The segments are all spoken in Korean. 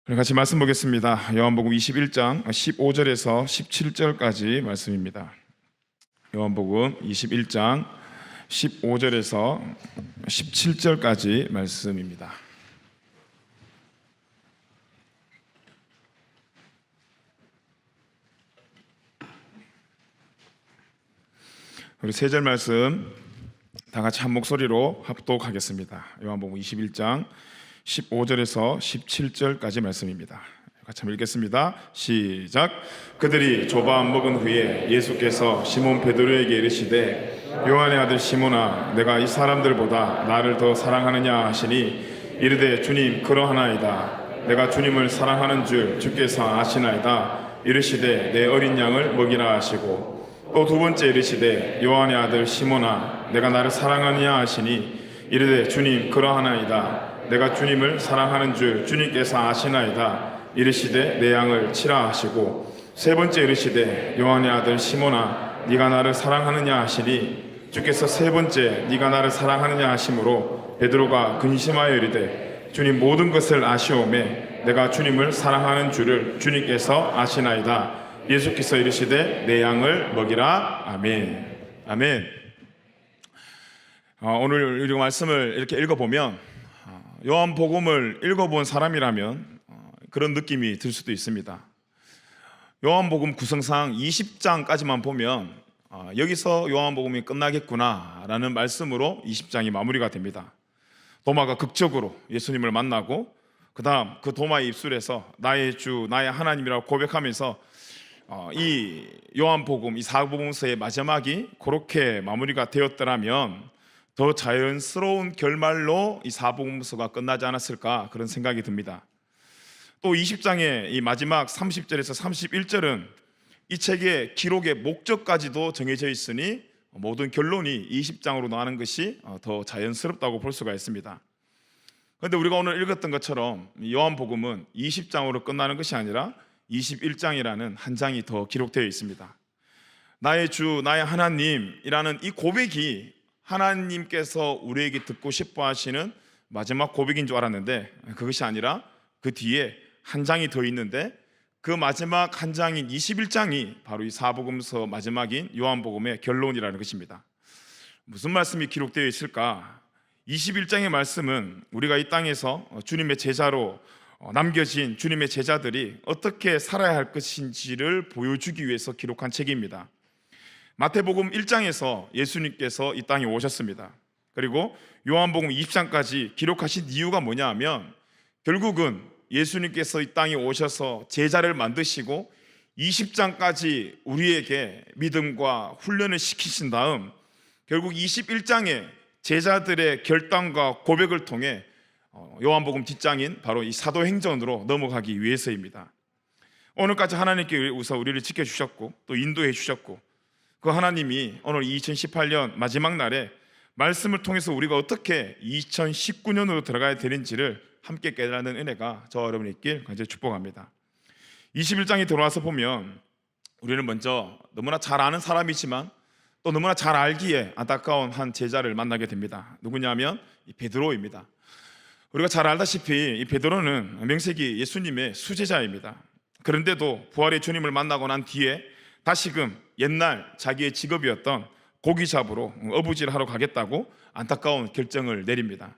우리 같이 말씀 보겠습니다. 요한복음 21장 15절에서 17절까지 말씀입니다. 요한복음 21장 15절에서 17절까지 말씀입니다. 우리 세 절 말씀 다 같이 한 목소리로 합독하겠습니다. 요한복음 21장 15절에서 17절까지 말씀입니다. 같이 한번 읽겠습니다. 시작. 그들이 조밥 먹은 후에 예수께서 시몬 베드로에게 이르시되 요한의 아들 시몬아, 내가 이 사람들보다 나를 더 사랑하느냐 하시니 이르되 주님, 그러하나이다. 내가 주님을 사랑하는 줄 주께서 아시나이다. 이르시되 내 어린 양을 먹이라 하시고, 또 두 번째 이르시되 요한의 아들 시몬아, 내가 나를 사랑하느냐 하시니 이르되 주님, 그러하나이다. 내가 주님을 사랑하는 줄 주님께서 아시나이다. 이르시되 내 양을 치라 하시고, 세 번째 이르시되 요한의 아들 시몬아, 네가 나를 사랑하느냐 하시니 주께서 세 번째 네가 나를 사랑하느냐 하심으로 베드로가 근심하여 이르되 주님, 모든 것을 아시오매 내가 주님을 사랑하는 줄을 주님께서 아시나이다. 예수께서 이르시되 내 양을 먹이라. 아멘. 아멘. 오늘 이 말씀을 이렇게 읽어보면 요한복음을 읽어본 사람이라면 그런 느낌이 들 수도 있습니다. 요한복음 구성상 20장까지만 보면 여기서 요한복음이 끝나겠구나라는 말씀으로 20장이 마무리가 됩니다. 도마가 극적으로 예수님을 만나고 그 다음 그 도마의 입술에서 나의 주, 나의 하나님이라고 고백하면서 이 요한복음, 이 사복음서의 마지막이 그렇게 마무리가 되었더라면 더 자연스러운 결말로 이 사복음서가 끝나지 않았을까, 그런 생각이 듭니다. 또 20장의 이 마지막 30절에서 31절은 이 책의 기록의 목적까지도 정해져 있으니 모든 결론이 20장으로 나가는 것이 더 자연스럽다고 볼 수가 있습니다. 그런데 우리가 오늘 읽었던 것처럼 요한복음은 20장으로 끝나는 것이 아니라 21장이라는 한 장이 더 기록되어 있습니다. 나의 주, 나의 하나님이라는 이 고백이 하나님께서 우리에게 듣고 싶어 하시는 마지막 고백인 줄 알았는데 그것이 아니라 그 뒤에 한 장이 더 있는데, 그 마지막 한 장인 21장이 바로 이 사복음서 마지막인 요한복음의 결론이라는 것입니다. 무슨 말씀이 기록되어 있을까? 21장의 말씀은 우리가 이 땅에서 주님의 제자로 남겨진 주님의 제자들이 어떻게 살아야 할 것인지를 보여주기 위해서 기록한 책입니다. 마태복음 1장에서 예수님께서 이 땅에 오셨습니다. 그리고 요한복음 20장까지 기록하신 이유가 뭐냐 하면, 결국은 예수님께서 이 땅에 오셔서 제자를 만드시고 20장까지 우리에게 믿음과 훈련을 시키신 다음 결국 21장에 제자들의 결단과 고백을 통해 요한복음 뒷장인 바로 이 사도행전으로 넘어가기 위해서입니다. 오늘까지 하나님께서 우리를 지켜주셨고 또 인도해 주셨고, 그 하나님이 오늘 2018년 마지막 날에 말씀을 통해서 우리가 어떻게 2019년으로 들어가야 되는지를 함께 깨닫는 은혜가 저와 여러분이 있길 간절히 축복합니다. 21장에 들어와서 보면 우리는 먼저 너무나 잘 아는 사람이지만 또 너무나 잘 알기에 안타까운 한 제자를 만나게 됩니다. 누구냐면 이 베드로입니다. 우리가 잘 알다시피 이 베드로는 명색이 예수님의 수제자입니다. 그런데도 부활의 주님을 만나고 난 뒤에 다시금 옛날 자기의 직업이었던 고기 잡으러 어부질하러 가겠다고 안타까운 결정을 내립니다.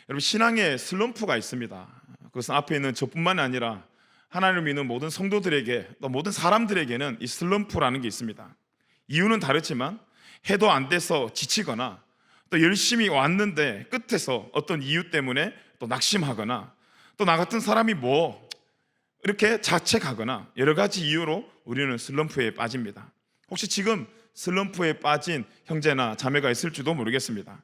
여러분, 신앙에 슬럼프가 있습니다. 그것은 앞에 있는 저뿐만 아니라 하나님을 믿는 모든 성도들에게 또 모든 사람들에게는 이 슬럼프라는 게 있습니다. 이유는 다르지만 해도 안 돼서 지치거나 또 열심히 왔는데 끝에서 어떤 이유 때문에 또 낙심하거나 또 나 같은 사람이 뭐 이렇게 자책하거나 여러 가지 이유로 우리는 슬럼프에 빠집니다. 혹시 지금 슬럼프에 빠진 형제나 자매가 있을지도 모르겠습니다.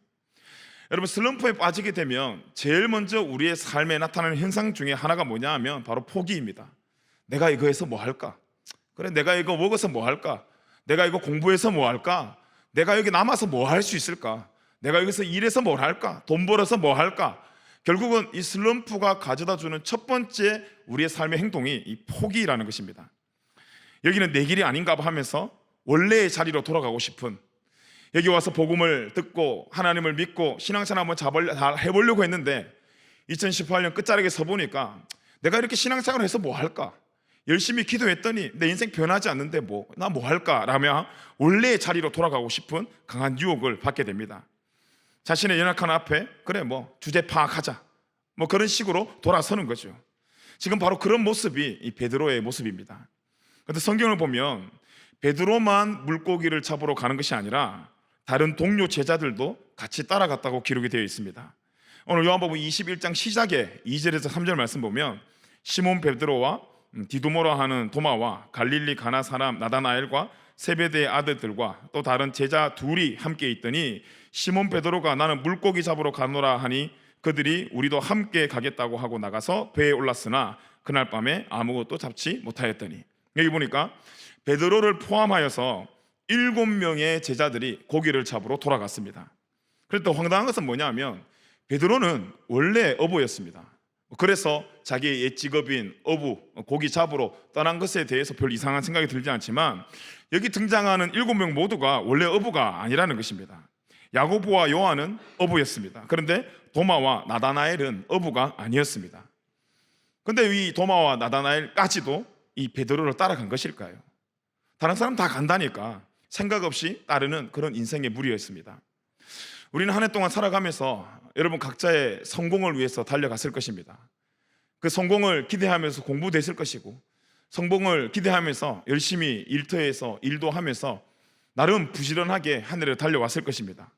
여러분, 슬럼프에 빠지게 되면 제일 먼저 우리의 삶에 나타나는 현상 중에 하나가 뭐냐 하면 바로 포기입니다. 내가 이거 해서 뭐 할까? 그래, 내가 이거 먹어서 뭐 할까? 내가 이거 공부해서 뭐 할까? 내가 여기 남아서 뭐 할 수 있을까? 내가 여기서 일해서 뭘 할까? 돈 벌어서 뭐 할까? 결국은 이 슬럼프가 가져다주는 첫 번째 우리의 삶의 행동이 이 포기라는 것입니다. 여기는 내 길이 아닌가 하면서 원래의 자리로 돌아가고 싶은, 여기 와서 복음을 듣고 하나님을 믿고 신앙생활 한번 해보려고 했는데 2018년 끝자락에 서보니까 내가 이렇게 신앙생활을 해서 뭐 할까? 열심히 기도했더니 내 인생 변하지 않는데 나 뭐 할까? 라며 원래의 자리로 돌아가고 싶은 강한 유혹을 받게 됩니다. 자신의 연약한 앞에 그래 주제 파악하자 그런 식으로 돌아서는 거죠. 지금 바로 그런 모습이 이 베드로의 모습입니다. 그런데 성경을 보면 베드로만 물고기를 잡으러 가는 것이 아니라 다른 동료 제자들도 같이 따라갔다고 기록이 되어 있습니다. 오늘 요한복음 21장 시작에 2절에서 3절 말씀 보면 시몬 베드로와 디두모라 하는 도마와 갈릴리 가나 사람 나다나엘과 세베대의 아들들과 또 다른 제자 둘이 함께 있더니 시몬 베드로가 나는 물고기 잡으러 가노라 하니 그들이 우리도 함께 가겠다고 하고 나가서 배에 올랐으나 그날 밤에 아무것도 잡지 못하였더니, 여기 보니까 베드로를 포함하여서 7명의 제자들이 고기를 잡으러 돌아갔습니다. 그런데 또 황당한 것은 뭐냐면 베드로는 원래 어부였습니다. 그래서 자기의 옛 직업인 어부, 고기 잡으러 떠난 것에 대해서 별 이상한 생각이 들지 않지만 여기 등장하는 7명 모두가 원래 어부가 아니라는 것입니다. 야고보와 요한은 어부였습니다. 그런데 도마와 나다나엘은 어부가 아니었습니다. 그런데 이 도마와 나다나엘까지도 이 베드로를 따라간 것일까요? 다른 사람 다 간다니까 생각 없이 따르는 그런 인생의 무리였습니다. 우리는 한 해 동안 살아가면서 여러분 각자의 성공을 위해서 달려갔을 것입니다. 그 성공을 기대하면서 공부도 했을 것이고 성공을 기대하면서 열심히 일터에서 일도 하면서 나름 부지런하게 한 해를 달려왔을 것입니다.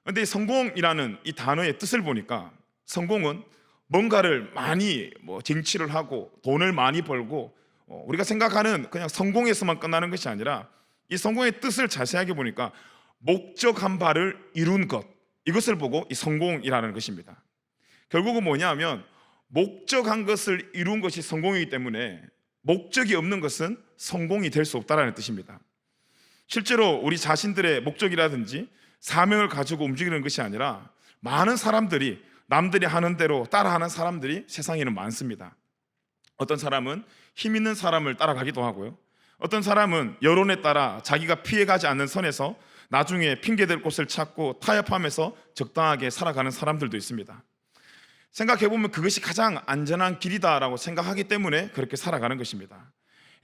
그런데 성공이라는 이 단어의 뜻을 보니까 성공은 뭔가를 많이 쟁취를 하고 돈을 많이 벌고 우리가 생각하는 그냥 성공에서만 끝나는 것이 아니라 이 성공의 뜻을 자세하게 보니까 목적한 바를 이룬 것, 이것을 보고 이 성공이라는 것입니다. 결국은 뭐냐면 목적한 것을 이룬 것이 성공이기 때문에 목적이 없는 것은 성공이 될 수 없다는 뜻입니다. 실제로 우리 자신들의 목적이라든지 사명을 가지고 움직이는 것이 아니라 많은 사람들이 남들이 하는 대로 따라하는 사람들이 세상에는 많습니다. 어떤 사람은 힘 있는 사람을 따라가기도 하고요, 어떤 사람은 여론에 따라 자기가 피해가지 않는 선에서 나중에 핑계댈 곳을 찾고 타협하면서 적당하게 살아가는 사람들도 있습니다. 생각해보면 그것이 가장 안전한 길이다라고 생각하기 때문에 그렇게 살아가는 것입니다.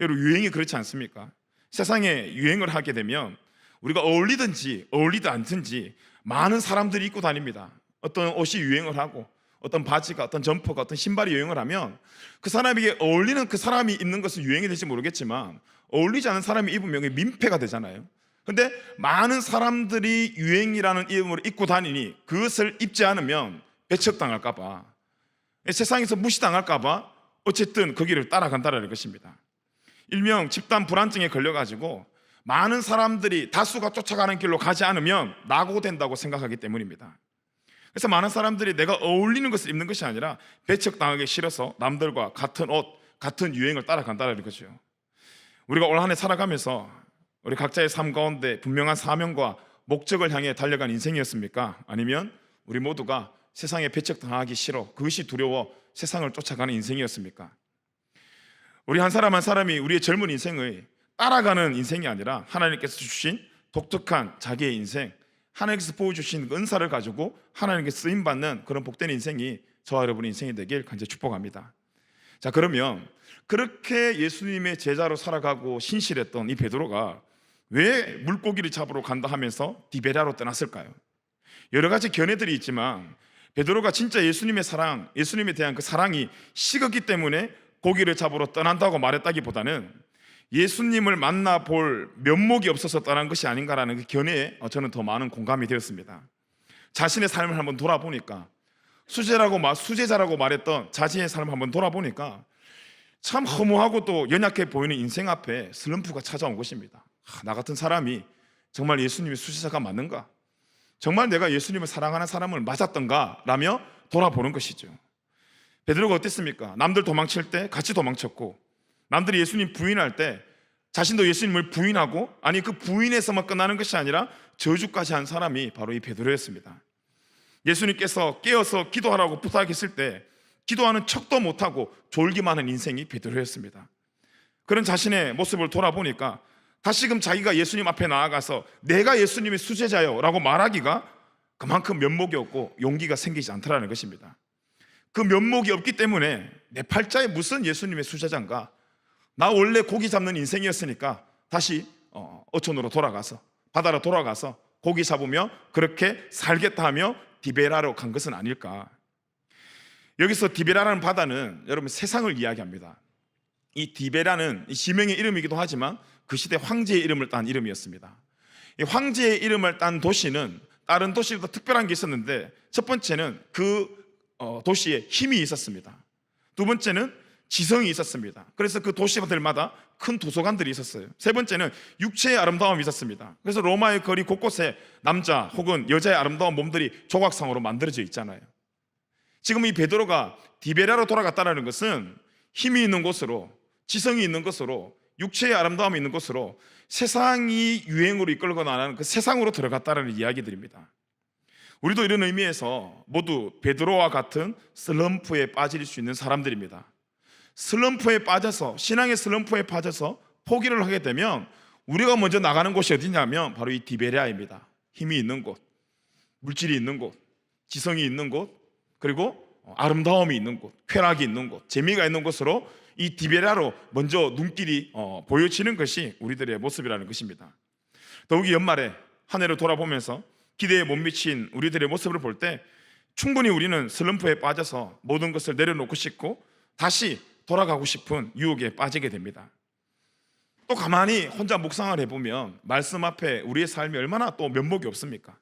여러분, 유행이 그렇지 않습니까? 세상에 유행을 하게 되면 우리가 어울리든지 어울리지 않든지 많은 사람들이 입고 다닙니다. 어떤 옷이 유행을 하고 어떤 바지가, 어떤 점퍼가, 어떤 신발이 유행을 하면 그 사람에게 어울리는 그 사람이 입는 것은 유행이 될지 모르겠지만 어울리지 않은 사람이 입으면 그게 민폐가 되잖아요. 근데 많은 사람들이 유행이라는 이름으로 입고 다니니 그것을 입지 않으면 배척당할까봐, 세상에서 무시당할까봐 어쨌든 거기를 따라간다는 것입니다. 일명 집단 불안증에 걸려가지고 많은 사람들이 다수가 쫓아가는 길로 가지 않으면 낙오된다고 생각하기 때문입니다. 그래서 많은 사람들이 내가 어울리는 것을 입는 것이 아니라 배척당하기 싫어서 남들과 같은 옷, 같은 유행을 따라간다는 거죠. 우리가 올 한 해 살아가면서 우리 각자의 삶 가운데 분명한 사명과 목적을 향해 달려간 인생이었습니까? 아니면 우리 모두가 세상에 배척당하기 싫어, 그것이 두려워 세상을 쫓아가는 인생이었습니까? 우리 한 사람 한 사람이 우리의 젊은 인생의 따라가는 인생이 아니라 하나님께서 주신 독특한 자기의 인생, 하나님께서 보여주신 은사를 가지고 하나님께 쓰임받는 그런 복된 인생이 저와 여러분의 인생이 되길 간절히 축복합니다. 자, 그러면 그렇게 예수님의 제자로 살아가고 신실했던 이 베드로가 왜 물고기를 잡으러 간다 하면서 디베랴로 떠났을까요? 여러 가지 견해들이 있지만 베드로가 진짜 예수님의 사랑, 예수님에 대한 그 사랑이 식었기 때문에 고기를 잡으러 떠난다고 말했다기보다는 예수님을 만나볼 면목이 없어서 떠난 것이 아닌가라는 그 견해에 저는 더 많은 공감이 되었습니다. 자신의 삶을 한번 돌아보니까 수제자라고 말했던 자신의 삶을 한번 돌아보니까 참 허무하고 또 연약해 보이는 인생 앞에 슬럼프가 찾아온 것입니다. 나 같은 사람이 정말 예수님의 수제자가 맞는가? 정말 내가 예수님을 사랑하는 사람을 맞았던가? 라며 돌아보는 것이죠. 베드로가 어땠습니까? 남들 도망칠 때 같이 도망쳤고, 남들이 예수님 부인할 때 자신도 예수님을 부인하고, 아니 그 부인에서만 끝나는 것이 아니라 저주까지 한 사람이 바로 이 베드로였습니다. 예수님께서 깨어서 기도하라고 부탁했을 때 기도하는 척도 못하고 졸기만 한 인생이 베드로였습니다. 그런 자신의 모습을 돌아보니까 다시금 자기가 예수님 앞에 나아가서 내가 예수님의 수제자요 라고 말하기가 그만큼 면목이 없고 용기가 생기지 않더라는 것입니다. 그 면목이 없기 때문에 내 팔자에 무슨 예수님의 수제자인가, 나 원래 고기 잡는 인생이었으니까 다시 어촌으로 돌아가서, 바다로 돌아가서 고기 잡으며 그렇게 살겠다 하며 디베라로 간 것은 아닐까. 여기서 디베라라는 바다는 여러분 세상을 이야기합니다. 이 디베라는 지명의 이름이기도 하지만 그 시대 황제의 이름을 딴 이름이었습니다. 이 황제의 이름을 딴 도시는 다른 도시보다 특별한 게 있었는데, 첫 번째는 그 도시에 힘이 있었습니다. 두 번째는 지성이 있었습니다. 그래서 그 도시들마다 큰 도서관들이 있었어요. 세 번째는 육체의 아름다움이 있었습니다. 그래서 로마의 거리 곳곳에 남자 혹은 여자의 아름다운 몸들이 조각상으로 만들어져 있잖아요. 지금 이 베드로가 디베라로 돌아갔다는 것은 힘이 있는 곳으로, 지성이 있는 곳으로, 육체의 아름다움이 있는 곳으로, 세상이 유행으로 이끌고 나가는 그 세상으로 들어갔다는 이야기들입니다. 우리도 이런 의미에서 모두 베드로와 같은 슬럼프에 빠질 수 있는 사람들입니다. 슬럼프에 빠져서, 신앙의 슬럼프에 빠져서 포기를 하게 되면 우리가 먼저 나가는 곳이 어디냐면 바로 이 디베랴입니다. 힘이 있는 곳, 물질이 있는 곳, 지성이 있는 곳, 그리고 아름다움이 있는 곳, 쾌락이 있는 곳, 재미가 있는 곳으로 이 디베랴로 먼저 눈길이 보여지는 것이 우리들의 모습이라는 것입니다. 더욱이 연말에 한 해를 돌아보면서 기대에 못 미친 우리들의 모습을 볼 때 충분히 우리는 슬럼프에 빠져서 모든 것을 내려놓고 싶고 다시 돌아가고 싶은 유혹에 빠지게 됩니다. 또 가만히 혼자 묵상을 해보면 말씀 앞에 우리의 삶이 얼마나 또 면목이 없습니까?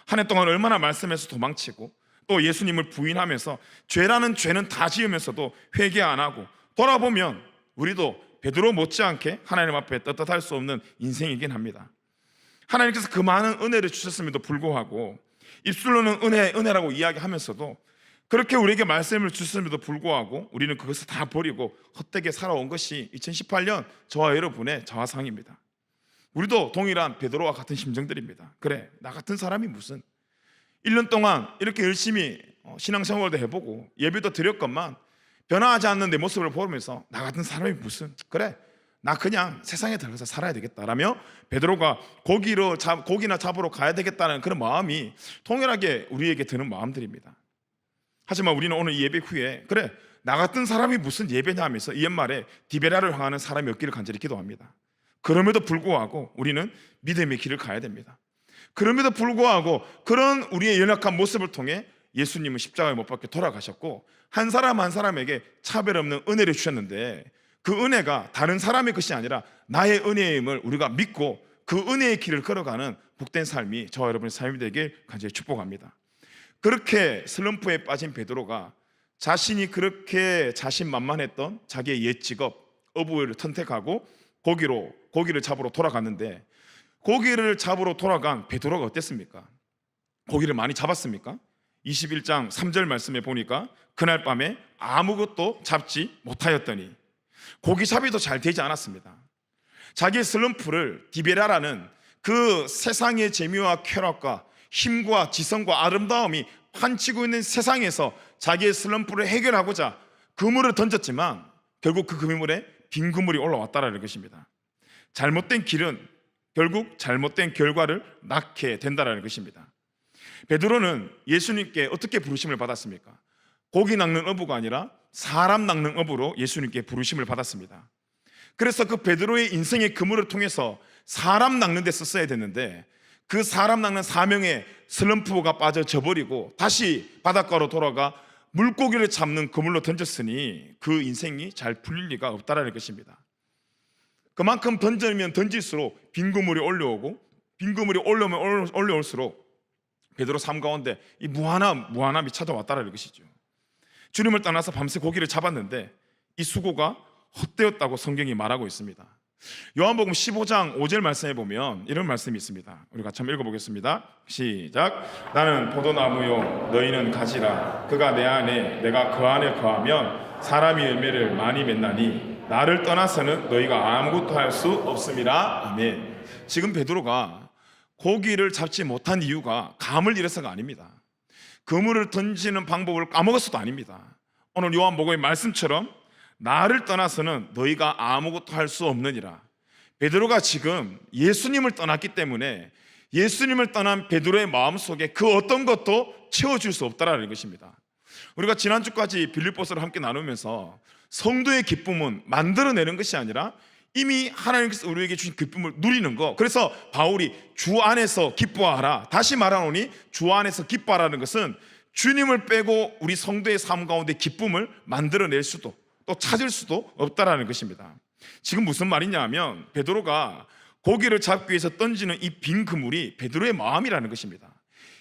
한 해 동안 얼마나 말씀에서 도망치고 또 예수님을 부인하면서 죄라는 죄는 다 지으면서도 회개 안 하고, 돌아보면 우리도 베드로 못지않게 하나님 앞에 떳떳할 수 없는 인생이긴 합니다. 하나님께서 그 많은 은혜를 주셨음에도 불구하고 입술로는 은혜라고 이야기하면서도, 그렇게 우리에게 말씀을 주셨음에도 불구하고 우리는 그것을 다 버리고 헛되게 살아온 것이 2018년 저와 여러분의 자화상입니다. 우리도 동일한 베드로와 같은 심정들입니다. 그래, 나 같은 사람이 무슨 1년 동안 이렇게 열심히 신앙생활도 해보고 예배도 드렸건만 변화하지 않는 내 모습을 보면서 나 같은 사람이 무슨, 그래 나 그냥 세상에 들어가서 살아야 되겠다라며 베드로가 고기나 잡으러 가야 되겠다는 그런 마음이 통일하게 우리에게 드는 마음들입니다. 하지만 우리는 오늘 이 예배 후에 그래 나 같은 사람이 무슨 예배냐 하면서 이 연말에 디베라를 향하는 사람이 없기를 간절히 기도합니다. 그럼에도 불구하고 우리는 믿음의 길을 가야 됩니다. 그럼에도 불구하고 그런 우리의 연약한 모습을 통해 예수님은 십자가에 못 박혀 돌아가셨고 한 사람 한 사람에게 차별 없는 은혜를 주셨는데, 그 은혜가 다른 사람의 것이 아니라 나의 은혜임을 우리가 믿고 그 은혜의 길을 걸어가는 복된 삶이 저와 여러분의 삶이 되길 간절히 축복합니다. 그렇게 슬럼프에 빠진 베드로가 자신이 그렇게 자신만만했던 자기의 옛 직업 어부를 선택하고 고기를 잡으러 돌아갔는데, 고기를 잡으러 돌아간 베드로가 어땠습니까? 고기를 많이 잡았습니까? 21장 3절 말씀에 보니까 그날 밤에 아무것도 잡지 못하였더니, 고기잡이도 잘 되지 않았습니다. 자기의 슬럼프를 디베라라는 그 세상의 재미와 쾌락과 힘과 지성과 아름다움이 판치고 있는 세상에서 자기의 슬럼프를 해결하고자 그물을 던졌지만 결국 그 그물에 빈 그물이 올라왔다라는 것입니다. 잘못된 길은 결국 잘못된 결과를 낳게 된다라는 것입니다. 베드로는 예수님께 어떻게 부르심을 받았습니까? 고기 낚는 어부가 아니라 사람 낚는 어부로 예수님께 부르심을 받았습니다. 그래서 그 베드로의 인생의 그물을 통해서 사람 낚는 데 썼어야 됐는데, 그 사람 낚는 사명에 슬럼프가 빠져져 버리고 다시 바닷가로 돌아가 물고기를 잡는 그물로 던졌으니 그 인생이 잘 풀릴 리가 없다라는 것입니다. 그만큼 던지면 던질수록 빈 그물이 올려오고, 빈 그물이 올려오면 올려올수록 베드로 삶 가운데 이 무한함이 찾아왔다라는 것이죠. 주님을 떠나서 밤새 고기를 잡았는데 이 수고가 헛되었다고 성경이 말하고 있습니다. 요한복음 15장 5절 말씀에 보면 이런 말씀이 있습니다. 우리 같이 한번 읽어보겠습니다. 시작. 나는 포도나무요 너희는 가지라. 그가 내 안에 내가 그 안에 거하면 사람이 열매를 많이 맺나니 나를 떠나서는 너희가 아무것도 할 수 없음이라. 아멘. 지금 베드로가 고기를 잡지 못한 이유가 감을 잃어서가 아닙니다. 그물을 던지는 방법을 까먹었어도 아닙니다. 오늘 요한복음의 말씀처럼 나를 떠나서는 너희가 아무것도 할 수 없느니라. 베드로가 지금 예수님을 떠났기 때문에 예수님을 떠난 베드로의 마음속에 그 어떤 것도 채워줄 수 없다라는 것입니다. 우리가 지난주까지 빌립보서를 함께 나누면서 성도의 기쁨은 만들어내는 것이 아니라 이미 하나님께서 우리에게 주신 기쁨을 누리는 거. 그래서 바울이 주 안에서 기뻐하라, 다시 말하노니 주 안에서 기뻐하라는 것은 주님을 빼고 우리 성도의 삶 가운데 기쁨을 만들어낼 수도 또 찾을 수도 없다라는 것입니다. 지금 무슨 말이냐 하면 베드로가 고기를 잡기 위해서 던지는 이 빈 그물이 베드로의 마음이라는 것입니다.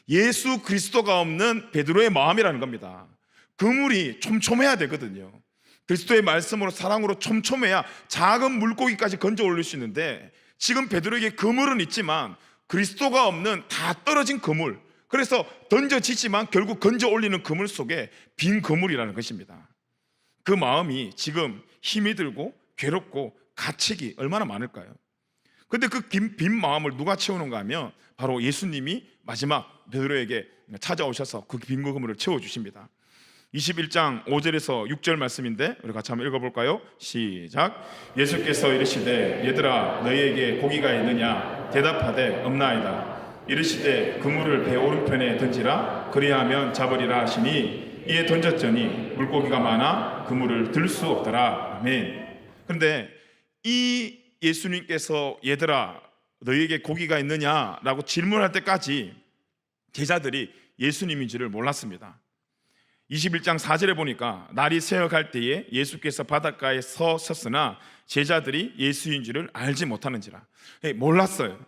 예수 그리스도가 없는 베드로의 마음이라는 겁니다. 그물이 촘촘해야 되거든요. 그리스도의 말씀으로 사랑으로 촘촘해야 작은 물고기까지 건져 올릴 수 있는데, 지금 베드로에게 그물은 있지만 그리스도가 없는 다 떨어진 그물, 그래서 던져지지만 결국 건져 올리는 그물 속에 빈 그물이라는 것입니다. 그 마음이 지금 힘이 들고 괴롭고 가책이 얼마나 많을까요? 근데 그 빈 마음을 누가 채우는가 하면 바로 예수님이 마지막 베드로에게 찾아오셔서 그 빈 그물을 채워주십니다. 21장 5절에서 6절 말씀인데 우리 같이 한번 읽어볼까요? 시작. 예수께서 이르시되 얘들아 너희에게 고기가 있느냐 대답하되 없나이다. 이르시되 그물을 배 오른편에 던지라 그리하면 잡으리라 하시니 이에 던졌더니 물고기가 많아 그물을 들 수 없더라. 아멘. 그런데 이 예수님께서 얘들아 너희에게 고기가 있느냐라고 질문할 때까지 제자들이 예수님인 줄을 몰랐습니다. 21장 4절에 보니까 날이 새어갈 때에 예수께서 바닷가에 섰으나 제자들이 예수인 줄을 알지 못하는지라. 몰랐어요.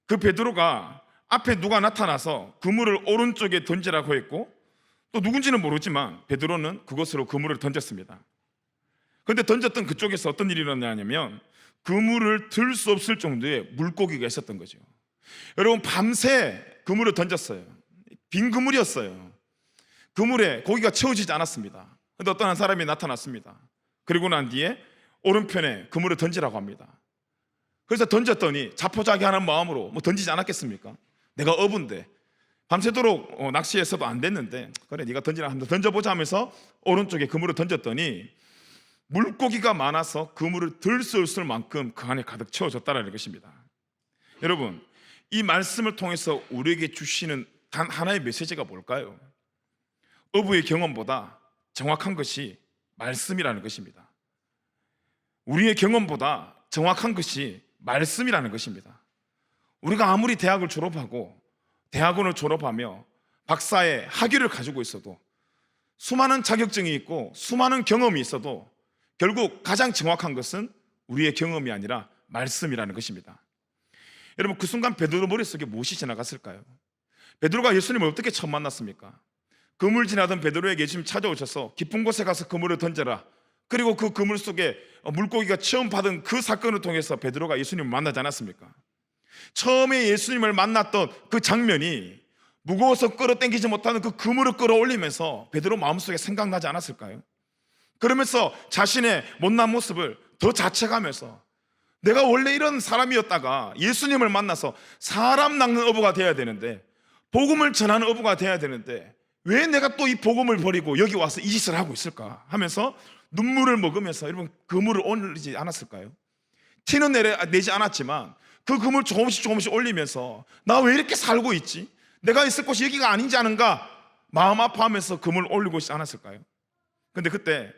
그 베드로가 앞에 누가 나타나서 그물을 오른쪽에 던지라고 했고 또 누군지는 모르지만 베드로는 그곳으로 그물을 던졌습니다. 그런데 던졌던 그쪽에서 어떤 일이 일어나냐면 그물을 들 수 없을 정도의 물고기가 있었던 거죠. 여러분 밤새 그물을 던졌어요. 빈 그물이었어요. 그물에 고기가 채워지지 않았습니다. 그런데 어떤 한 사람이 나타났습니다. 그리고 난 뒤에 오른편에 그물을 던지라고 합니다. 그래서 던졌더니 자포자기하는 마음으로 뭐 던지지 않았겠습니까? 내가 어부인데 밤새도록 낚시해서도 안 됐는데 그래 네가 던지라 한번 던져보자 하면서 오른쪽에 그물을 던졌더니 물고기가 많아서 그물을 들 수 없을 만큼 그 안에 가득 채워졌다는 것입니다. 여러분 이 말씀을 통해서 우리에게 주시는 단 하나의 메시지가 뭘까요? 어부의 경험보다 정확한 것이 말씀이라는 것입니다. 우리의 경험보다 정확한 것이 말씀이라는 것입니다. 우리가 아무리 대학을 졸업하고 대학원을 졸업하며 박사의 학위를 가지고 있어도 수많은 자격증이 있고 수많은 경험이 있어도 결국 가장 정확한 것은 우리의 경험이 아니라 말씀이라는 것입니다. 여러분 그 순간 베드로 머릿속에 무엇이 지나갔을까요? 베드로가 예수님을 어떻게 처음 만났습니까? 그물 지나던 베드로에게 예수님 찾아오셔서 깊은 곳에 가서 그물을 던져라. 그리고 그 그물 속에 물고기가 처음 받은 그 사건을 통해서 베드로가 예수님을 만나지 않았습니까? 처음에 예수님을 만났던 그 장면이 무거워서 끌어당기지 못하는 그 그물을 끌어올리면서 베드로 마음속에 생각나지 않았을까요? 그러면서 자신의 못난 모습을 더 자책하면서 내가 원래 이런 사람이었다가 예수님을 만나서 사람 낚는 어부가 돼야 되는데 복음을 전하는 어부가 돼야 되는데 왜 내가 또 이 복음을 버리고 여기 와서 이 짓을 하고 있을까 하면서 눈물을 먹으면서 여러분 그물을 올리지 않았을까요? 티는 내지 않았지만 그 그물 조금씩 올리면서 나 왜 이렇게 살고 있지? 내가 있을 곳이 여기가 아닌지 아는가? 마음 아파하면서 그물 올리고 있지 않았을까요? 근데 그때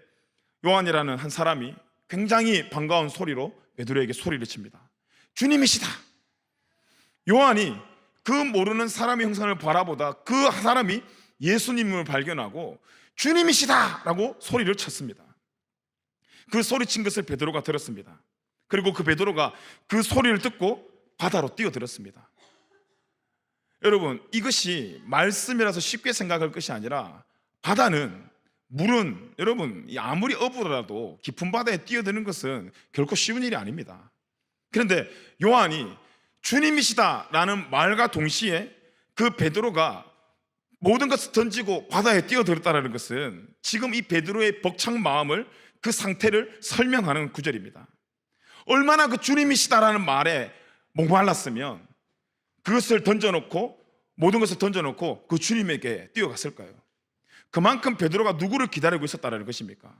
요한이라는 한 사람이 굉장히 반가운 소리로 베드로에게 소리를 칩니다. 주님이시다. 요한이 그 모르는 사람의 형상을 바라보다 그 사람이 예수님을 발견하고 주님이시다 라고 소리를 쳤습니다. 그 소리친 것을 베드로가 들었습니다. 그리고 그 베드로가 그 소리를 듣고 바다로 뛰어들었습니다. 여러분 이것이 말씀이라서 쉽게 생각할 것이 아니라 바다는 물은 여러분 아무리 어부라도 깊은 바다에 뛰어드는 것은 결코 쉬운 일이 아닙니다. 그런데 요한이 주님이시다라는 말과 동시에 그 베드로가 모든 것을 던지고 바다에 뛰어들었다는 것은 지금 이 베드로의 벅찬 마음을 그 상태를 설명하는 구절입니다. 얼마나 그 주님이시다라는 말에 목말랐으면 그것을 던져놓고 모든 것을 던져놓고 그 주님에게 뛰어갔을까요? 그만큼 베드로가 누구를 기다리고 있었다는 것입니까?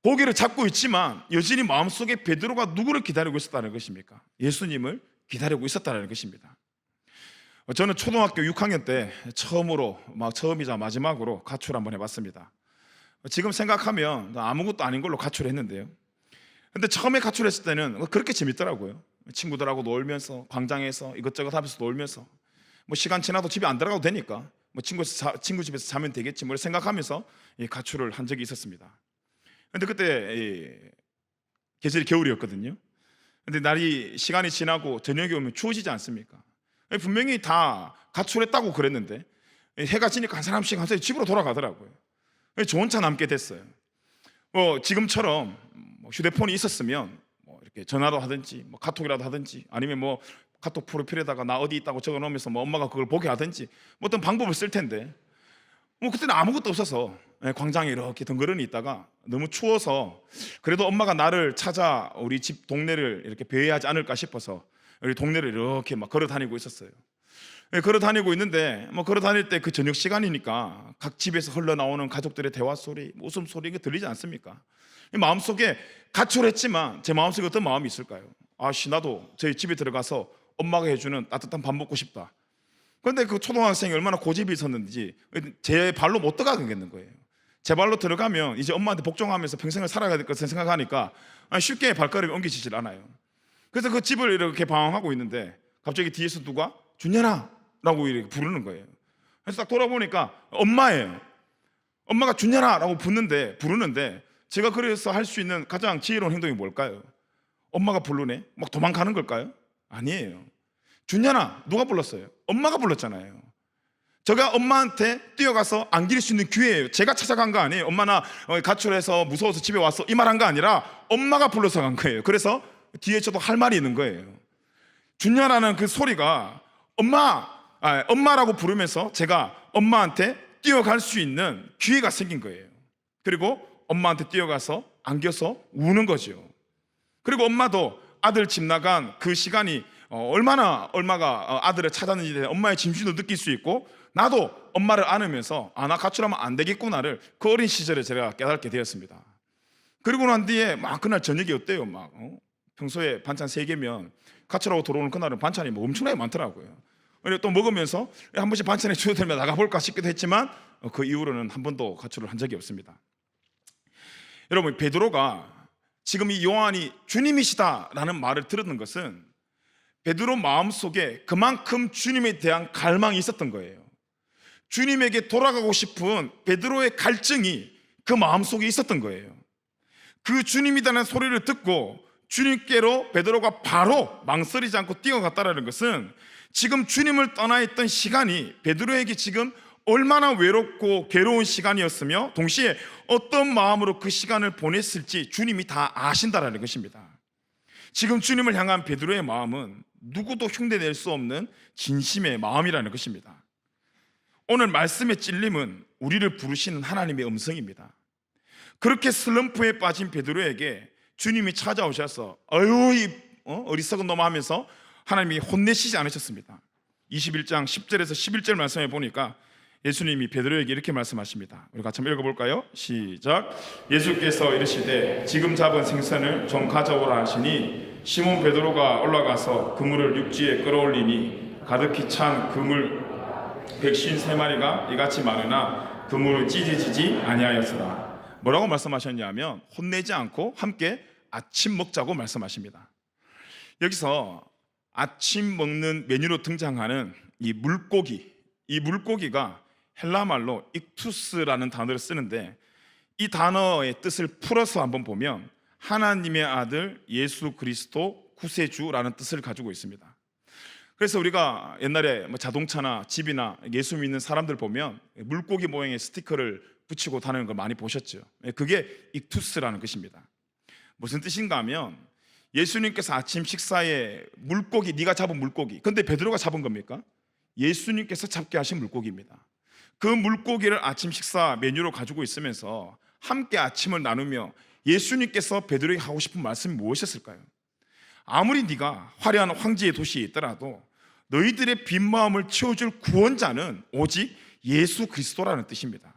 고기를 잡고 있지만 여전히 마음속에 베드로가 누구를 기다리고 있었다는 것입니까? 예수님을 기다리고 있었다는 것입니다. 저는 초등학교 6학년 때 처음이자 마지막으로 가출 한번 해봤습니다. 지금 생각하면 아무것도 아닌 걸로 가출했는데요. 근데 처음에 가출했을 때는 그렇게 재밌더라고요. 친구들하고 놀면서 광장에서 이것저것 하면서 놀면서 시간 지나도 집에 안 들어가도 되니까 친구 집에서 자면 되겠지 생각하면서 가출을 한 적이 있었습니다. 근데 그때 계절이 겨울이었거든요. 근데 시간이 지나고 저녁이 오면 추워지지 않습니까? 분명히 다 가출했다고 그랬는데 해가 지니까 한 사람씩 집으로 돌아가더라고요. 좋은 차 남게 됐어요. 지금처럼 휴대폰이 있었으면 이렇게 전화도 하든지 카톡이라도 하든지 아니면 카톡 프로필에다가 나 어디 있다고 적어 놓으면서 엄마가 그걸 보게 하든지 어떤 방법을 쓸 텐데 그때는 아무것도 없어서 광장에 이렇게 덩그러니 있다가 너무 추워서 그래도 엄마가 나를 찾아 우리 집 동네를 이렇게 배회하지 않을까 싶어서 우리 동네를 이렇게 걸어 다니고 있었어요. 걸어 다니고 있는데 걸어 다닐 때 그 저녁 시간이니까 각 집에서 흘러나오는 가족들의 대화 소리, 웃음소리 이게 들리지 않습니까? 마음속에 가출했지만 제 마음속에 어떤 마음이 있을까요? 나도 저희 집에 들어가서 엄마가 해주는 따뜻한 밥 먹고 싶다. 그런데 그 초등학생이 얼마나 고집이 있었는지 제 발로 못 들어가겠는 거예요. 제 발로 들어가면 이제 엄마한테 복종하면서 평생을 살아가야 될 것을 생각하니까 쉽게 발걸음이 옮겨지질 않아요. 그래서 그 집을 이렇게 방황하고 있는데 갑자기 뒤에서 누가 준현아 라고 이렇게 부르는 거예요. 그래서 딱 돌아보니까 엄마예요. 엄마가 준현아 라고 부르는데 제가 그래서 할 수 있는 가장 지혜로운 행동이 뭘까요? 엄마가 부르네? 도망가는 걸까요? 아니에요. 준현아, 누가 불렀어요? 엄마가 불렀잖아요. 제가 엄마한테 뛰어가서 안길 수 있는 기회예요. 제가 찾아간 거 아니에요. 엄마 나 가출해서 무서워서 집에 왔어 이 말 한 거 아니라 엄마가 불러서 간 거예요. 그래서 뒤에 저도 할 말이 있는 거예요. 준현아는 그 소리가 엄마라고 부르면서 제가 엄마한테 뛰어갈 수 있는 기회가 생긴 거예요. 그리고 엄마한테 뛰어가서 안겨서 우는 거죠. 그리고 엄마도 아들 집 나간 그 시간이 얼마나 엄마가 아들을 찾았는지 엄마의 진심도 느낄 수 있고 나도 엄마를 안으면서 나 가출하면 안 되겠구나를 그 어린 시절에 제가 깨닫게 되었습니다. 그리고 난 뒤에 그날 저녁이 어때요? 평소에 반찬 3개면 가출하고 들어오는 그날은 반찬이 엄청나게 많더라고요. 그리고 또 먹으면서 한 번씩 반찬에 주어들면 나가볼까 싶기도 했지만 그 이후로는 한 번도 가출을 한 적이 없습니다. 여러분, 베드로가 지금 이 요한이 주님이시다라는 말을 들었는 것은 베드로 마음속에 그만큼 주님에 대한 갈망이 있었던 거예요. 주님에게 돌아가고 싶은 베드로의 갈증이 그 마음속에 있었던 거예요. 그 주님이라는 소리를 듣고 주님께로 베드로가 바로 망설이지 않고 뛰어갔다는 것은 지금 주님을 떠나 있던 시간이 베드로에게 지금 얼마나 외롭고 괴로운 시간이었으며 동시에 어떤 마음으로 그 시간을 보냈을지 주님이 다 아신다라는 것입니다. 지금 주님을 향한 베드로의 마음은 누구도 흉내낼 수 없는 진심의 마음이라는 것입니다. 오늘 말씀의 찔림은 우리를 부르시는 하나님의 음성입니다. 그렇게 슬럼프에 빠진 베드로에게 주님이 찾아오셔서 이 어리석은 놈아 하면서 하나님이 혼내시지 않으셨습니다. 21장 10절에서 11절 말씀에 보니까 예수님이 베드로에게 이렇게 말씀하십니다. 우리 같이 한번 읽어볼까요? 시작. 예수께서 이르시되 지금 잡은 생선을 좀 가져오라 하시니 시몬 베드로가 올라가서 그물을 육지에 끌어올리니 가득히 찬 그물 153마리가 이같이 많으나 그물을 찢어지지 아니하였으나. 뭐라고 말씀하셨냐면 혼내지 않고 함께 아침 먹자고 말씀하십니다. 여기서 아침 먹는 메뉴로 등장하는 이 물고기가 헬라말로 익투스라는 단어를 쓰는데 이 단어의 뜻을 풀어서 한번 보면 하나님의 아들 예수 그리스도 구세주라는 뜻을 가지고 있습니다. 그래서 우리가 옛날에 자동차나 집이나 예수 믿는 사람들 보면 물고기 모양의 스티커를 붙이고 다니는 걸 많이 보셨죠. 그게 익투스라는 것입니다. 무슨 뜻인가 하면 예수님께서 아침 식사에 물고기, 네가 잡은 물고기, 근데 베드로가 잡은 겁니까? 예수님께서 잡게 하신 물고기입니다. 그 물고기를 아침 식사 메뉴로 가지고 있으면서 함께 아침을 나누며 예수님께서 베드로에게 하고 싶은 말씀이 무엇이었을까요? 아무리 네가 화려한 황제의 도시에 있더라도 너희들의 빈 마음을 채워줄 구원자는 오직 예수 그리스도라는 뜻입니다.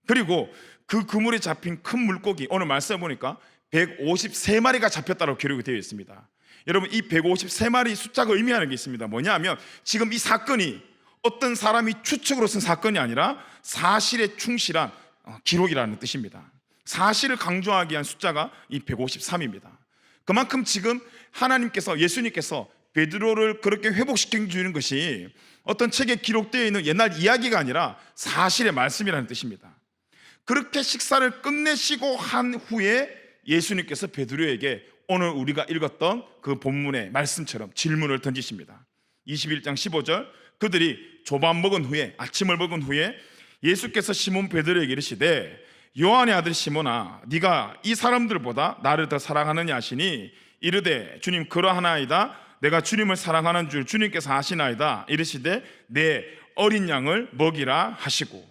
그리고 그 그물에 잡힌 큰 물고기, 오늘 말씀해 보니까 153마리가 잡혔다고 기록이 되어 있습니다. 여러분, 이 153마리 숫자가 의미하는 게 있습니다. 뭐냐면 지금 이 사건이 어떤 사람이 추측으로 쓴 사건이 아니라 사실에 충실한 기록이라는 뜻입니다. 사실을 강조하기 위한 숫자가 이 153입니다. 그만큼 지금 하나님께서, 예수님께서 베드로를 그렇게 회복시켜 주는 것이 어떤 책에 기록되어 있는 옛날 이야기가 아니라 사실의 말씀이라는 뜻입니다. 그렇게 식사를 끝내시고 한 후에 예수님께서 베드로에게 오늘 우리가 읽었던 그 본문의 말씀처럼 질문을 던지십니다. 21장 15절, 그들이 조밥 먹은 후에, 아침을 먹은 후에 예수께서 시몬 베드로에게 이르시되 요한의 아들 시몬아, 네가 이 사람들보다 나를 더 사랑하느냐 하시니 이르되 주님 그러하나이다. 내가 주님을 사랑하는 줄 주님께서 아시나이다. 이르시되 내 어린 양을 먹이라 하시고.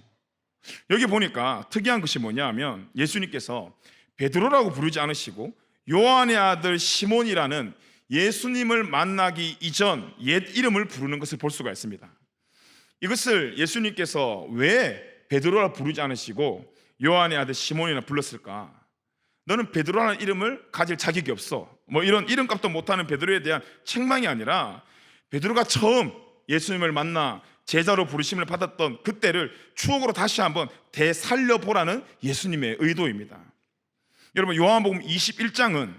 여기 보니까 특이한 것이 뭐냐 하면 예수님께서 베드로라고 부르지 않으시고 요한의 아들 시몬이라는 예수님을 만나기 이전 옛 이름을 부르는 것을 볼 수가 있습니다. 이것을 예수님께서 왜 베드로라 부르지 않으시고 요한의 아들 시몬이라 불렀을까? 너는 베드로라는 이름을 가질 자격이 없어, 뭐 이런 이름값도 못하는 베드로에 대한 책망이 아니라 베드로가 처음 예수님을 만나 제자로 부르심을 받았던 그때를 추억으로 다시 한번 되살려보라는 예수님의 의도입니다. 여러분, 요한복음 21장은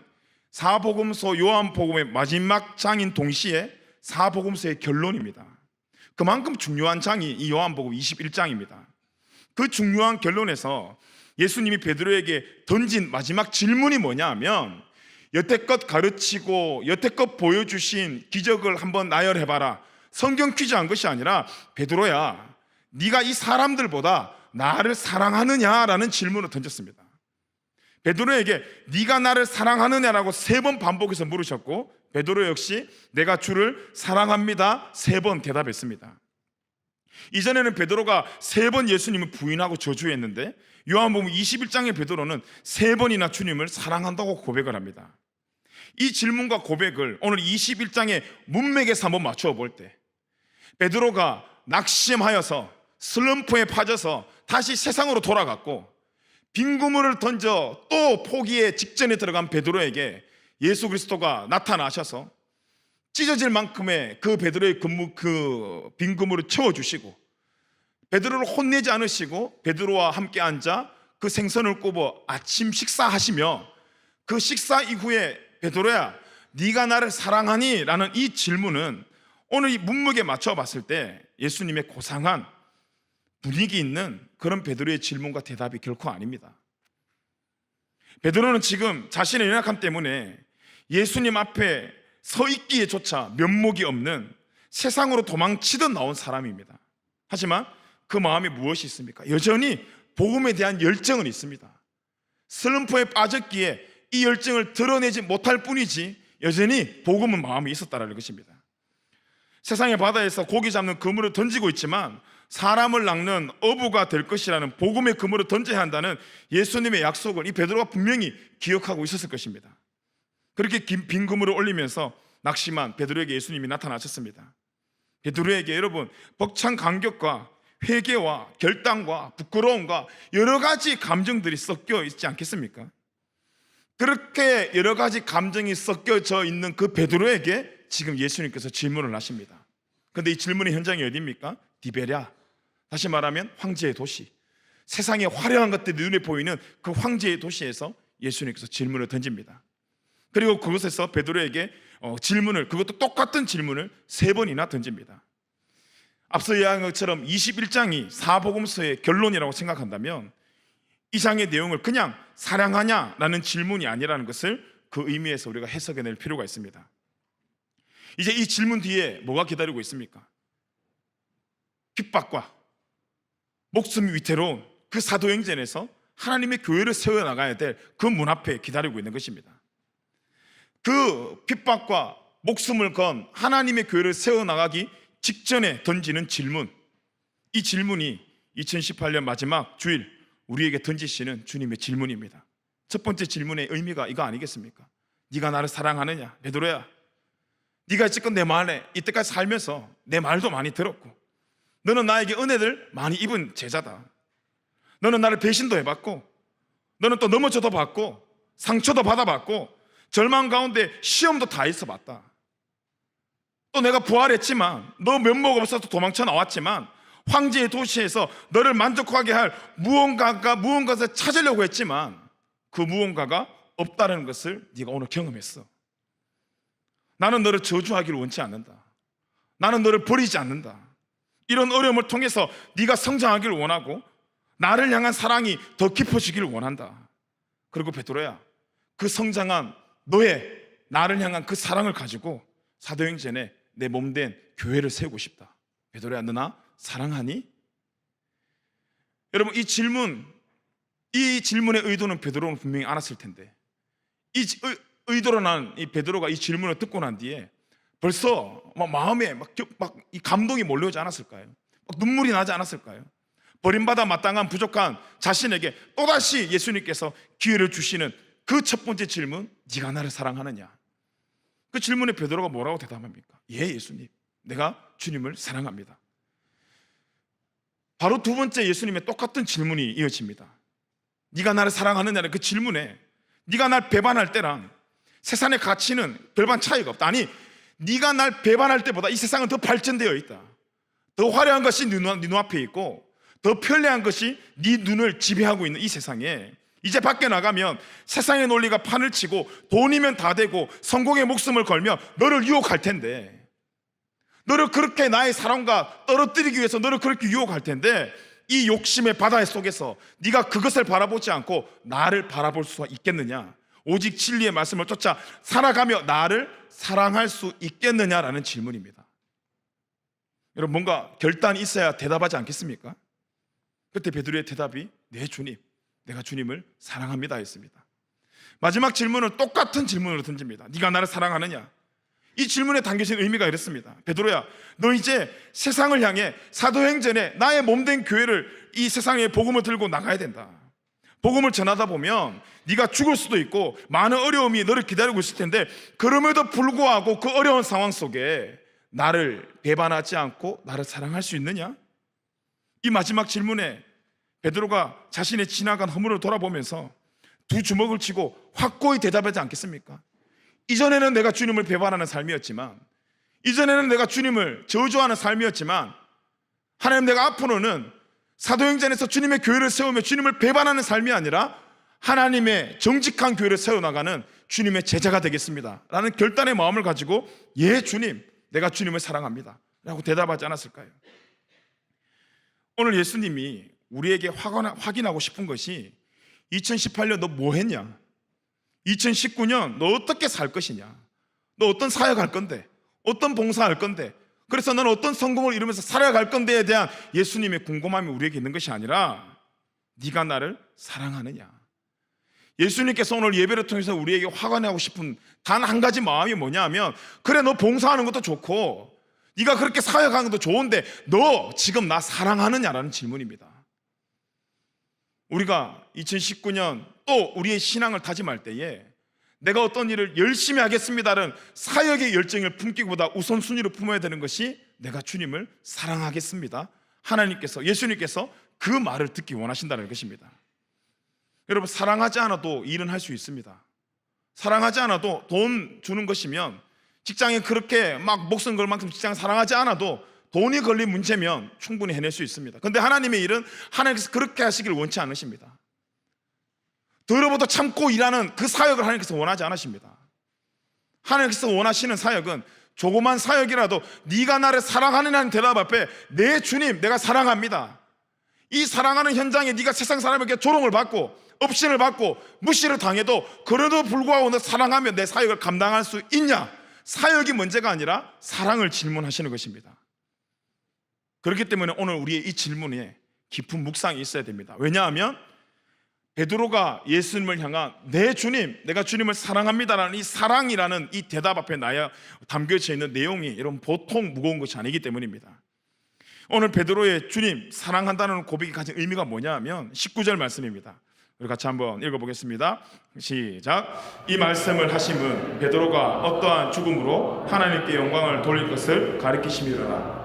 사복음서 요한복음의 마지막 장인 동시에 사복음서의 결론입니다. 그만큼 중요한 장이 이 요한복음 21장입니다. 그 중요한 결론에서 예수님이 베드로에게 던진 마지막 질문이 뭐냐 하면, 여태껏 가르치고 여태껏 보여주신 기적을 한번 나열해봐라, 성경 퀴즈한 것이 아니라 베드로야, 네가 이 사람들보다 나를 사랑하느냐라는 질문을 던졌습니다. 베드로에게 네가 나를 사랑하느냐라고 3번 반복해서 물으셨고, 베드로 역시 내가 주를 사랑합니다 3번 대답했습니다. 이전에는 베드로가 3번 예수님을 부인하고 저주했는데 요한복음 21장의 베드로는 3번이나 주님을 사랑한다고 고백을 합니다. 이 질문과 고백을 오늘 21장의 문맥에서 한번 맞추어 볼 때, 베드로가 낙심하여서 슬럼프에 빠져서 다시 세상으로 돌아갔고 빈 그물을 던져 또 포기의 직전에 들어간 베드로에게 예수 그리스도가 나타나셔서 찢어질 만큼의 그 베드로의 그 빈 그물을 채워주시고 베드로를 혼내지 않으시고 베드로와 함께 앉아 그 생선을 굽어 아침 식사하시며, 그 식사 이후에 베드로야 네가 나를 사랑하니? 라는 이 질문은 오늘 이 문맥에 맞춰 봤을 때 예수님의 고상한 분위기 있는 그런 베드로의 질문과 대답이 결코 아닙니다. 베드로는 지금 자신의 연약함 때문에 예수님 앞에 서 있기에조차 면목이 없는 세상으로 도망치듯 나온 사람입니다. 하지만 그 마음에 무엇이 있습니까? 여전히 복음에 대한 열정은 있습니다. 슬럼프에 빠졌기에 이 열정을 드러내지 못할 뿐이지 여전히 복음은 마음에 있었다는 것입니다. 세상의 바다에서 고기 잡는 그물을 던지고 있지만 사람을 낚는 어부가 될 것이라는 복음의 그물을 던져야 한다는 예수님의 약속을 이 베드로가 분명히 기억하고 있었을 것입니다. 그렇게 빈 그물을 올리면서 낙심한 베드로에게 예수님이 나타나셨습니다. 베드로에게 여러분, 벅찬 감격과 회개와 결단과 부끄러움과 여러 가지 감정들이 섞여 있지 않겠습니까? 그렇게 여러 가지 감정이 섞여져 있는 그 베드로에게 지금 예수님께서 질문을 하십니다. 그런데 이 질문의 현장이 어디입니까? 디베랴, 다시 말하면 황제의 도시, 세상의 화려한 것들이 눈에 보이는 그 황제의 도시에서 예수님께서 질문을 던집니다. 그리고 그곳에서 베드로에게 질문을, 그것도 똑같은 질문을 3번이나 던집니다. 앞서 이야기한 것처럼 21장이 사복음서의 결론이라고 생각한다면 이 장의 내용을 그냥 사랑하냐라는 질문이 아니라는 것을 그 의미에서 우리가 해석해낼 필요가 있습니다. 이제 이 질문 뒤에 뭐가 기다리고 있습니까? 핍박과 목숨이 위태로운 그 사도행전에서 하나님의 교회를 세워나가야 될 그 문 앞에 기다리고 있는 것입니다. 그 핍박과 목숨을 건 하나님의 교회를 세워나가기 직전에 던지는 질문, 이 질문이 2018년 마지막 주일 우리에게 던지시는 주님의 질문입니다. 첫 번째 질문의 의미가 이거 아니겠습니까? 네가 나를 사랑하느냐? 베드로야, 네가 지금 내 말에 이때까지 살면서 내 말도 많이 들었고 너는 나에게 은혜를 많이 입은 제자다. 너는 나를 배신도 해봤고 너는 또 넘어져도 봤고 상처도 받아봤고 절망 가운데 시험도 다 있어 봤다. 또 내가 부활했지만, 너 면목 없어서 도망쳐 나왔지만, 황제의 도시에서 너를 만족하게 할 무언가를 찾으려고 했지만 그 무언가가 없다는 것을 네가 오늘 경험했어. 나는 너를 저주하기를 원치 않는다. 나는 너를 버리지 않는다. 이런 어려움을 통해서 네가 성장하기를 원하고 나를 향한 사랑이 더 깊어지기를 원한다. 그리고 베드로야, 그 성장한 너의 나를 향한 그 사랑을 가지고 사도행전에 내 몸된 교회를 세우고 싶다. 베드로야, 너 나 사랑하니? 여러분, 이 질문의 의도는 베드로는 분명히 알았을 텐데, 이 의도로 난 이 베드로가 이 질문을 듣고 난 뒤에 벌써 마음에 이 감동이 몰려오지 않았을까요? 눈물이 나지 않았을까요? 버림받아 마땅한 부족한 자신에게 또다시 예수님께서 기회를 주시는 그 첫 번째 질문, 네가 나를 사랑하느냐? 그 질문에 베드로가 뭐라고 대답합니까? 예, 예수님, 내가 주님을 사랑합니다. 바로 두 번째 예수님의 똑같은 질문이 이어집니다. 네가 나를 사랑하느냐는 그 질문에 네가 날 배반할 때랑 세상의 가치는 별반 차이가 없다. 아니, 네가 날 배반할 때보다 이 세상은 더 발전되어 있다. 더 화려한 것이 네 눈앞에 있고 더 편리한 것이 네 눈을 지배하고 있는 이 세상에 이제 밖에 나가면 세상의 논리가 판을 치고 돈이면 다 되고 성공의 목숨을 걸며 너를 유혹할 텐데, 너를 그렇게 나의 사랑과 떨어뜨리기 위해서 너를 그렇게 유혹할 텐데, 이 욕심의 바다 속에서 네가 그것을 바라보지 않고 나를 바라볼 수 있겠느냐? 오직 진리의 말씀을 쫓아 살아가며 나를 사랑할 수 있겠느냐라는 질문입니다. 여러분, 뭔가 결단이 있어야 대답하지 않겠습니까? 그때 베드로의 대답이 네, 주님, 내가 주님을 사랑합니다 했습니다. 마지막 질문은 똑같은 질문으로 던집니다. 네가 나를 사랑하느냐? 이 질문에 담겨진 의미가 이렇습니다. 베드로야, 너 이제 세상을 향해 사도행전에 나의 몸된 교회를, 이 세상에 복음을 들고 나가야 된다. 복음을 전하다 보면 네가 죽을 수도 있고 많은 어려움이 너를 기다리고 있을 텐데, 그럼에도 불구하고 그 어려운 상황 속에 나를 배반하지 않고 나를 사랑할 수 있느냐? 이 마지막 질문에 베드로가 자신의 지나간 허물을 돌아보면서 두 주먹을 치고 확고히 대답하지 않겠습니까? 이전에는 내가 주님을 배반하는 삶이었지만, 이전에는 내가 주님을 저주하는 삶이었지만, 하나님, 내가 앞으로는 사도행전에서 주님의 교회를 세우며 주님을 배반하는 삶이 아니라 하나님의 정직한 교회를 세워나가는 주님의 제자가 되겠습니다 라는 결단의 마음을 가지고 예, 주님, 내가 주님을 사랑합니다 라고 대답하지 않았을까요? 오늘 예수님이 우리에게 확인하고 싶은 것이 2018년 너 뭐 했냐? 2019년 너 어떻게 살 것이냐? 너 어떤 사역할 건데? 어떤 봉사할 건데? 그래서 너는 어떤 성공을 이루면서 살아갈 건데에 대한 예수님의 궁금함이 우리에게 있는 것이 아니라 네가 나를 사랑하느냐? 예수님께서 오늘 예배를 통해서 우리에게 확인하고 싶은 단 한 가지 마음이 뭐냐 하면, 그래, 너 봉사하는 것도 좋고 네가 그렇게 사역하는 것도 좋은데 너 지금 나 사랑하느냐라는 질문입니다. 우리가 2019년 또 우리의 신앙을 다짐할 때에 내가 어떤 일을 열심히 하겠습니다는 사역의 열정을 품기보다 우선순위로 품어야 되는 것이 내가 주님을 사랑하겠습니다. 하나님께서, 예수님께서 그 말을 듣기 원하신다는 것입니다. 여러분, 사랑하지 않아도 일은 할 수 있습니다. 사랑하지 않아도 돈 주는 것이면, 직장에 그렇게 막 목숨 걸 만큼 직장 사랑하지 않아도 돈이 걸린 문제면 충분히 해낼 수 있습니다. 그런데 하나님의 일은 하나님께서 그렇게 하시길 원치 않으십니다. 더러워도 참고 일하는 그 사역을 하나님께서 원하지 않으십니다. 하나님께서 원하시는 사역은 조그만 사역이라도 네가 나를 사랑하느냐는 대답 앞에 네, 주님, 내가 사랑합니다. 이 사랑하는 현장에 네가 세상 사람에게 조롱을 받고 업신을 받고 무시를 당해도 그래도 불구하고 너 사랑하며 내 사역을 감당할 수 있냐? 사역이 문제가 아니라 사랑을 질문하시는 것입니다. 그렇기 때문에 오늘 우리의 이 질문에 깊은 묵상이 있어야 됩니다. 왜냐하면 베드로가 예수님을 향한 네, 주님, 내가 주님을 사랑합니다라는 이 사랑이라는 이 대답 앞에 담겨져 있는 내용이 이런 보통 무거운 것이 아니기 때문입니다. 오늘 베드로의 주님 사랑한다는 고백이 가진 의미가 뭐냐 하면 19절 말씀입니다. 우리 같이 한번 읽어보겠습니다. 시작. 이 말씀을 하심은 베드로가 어떠한 죽음으로 하나님께 영광을 돌릴 것을 가리키심이로라.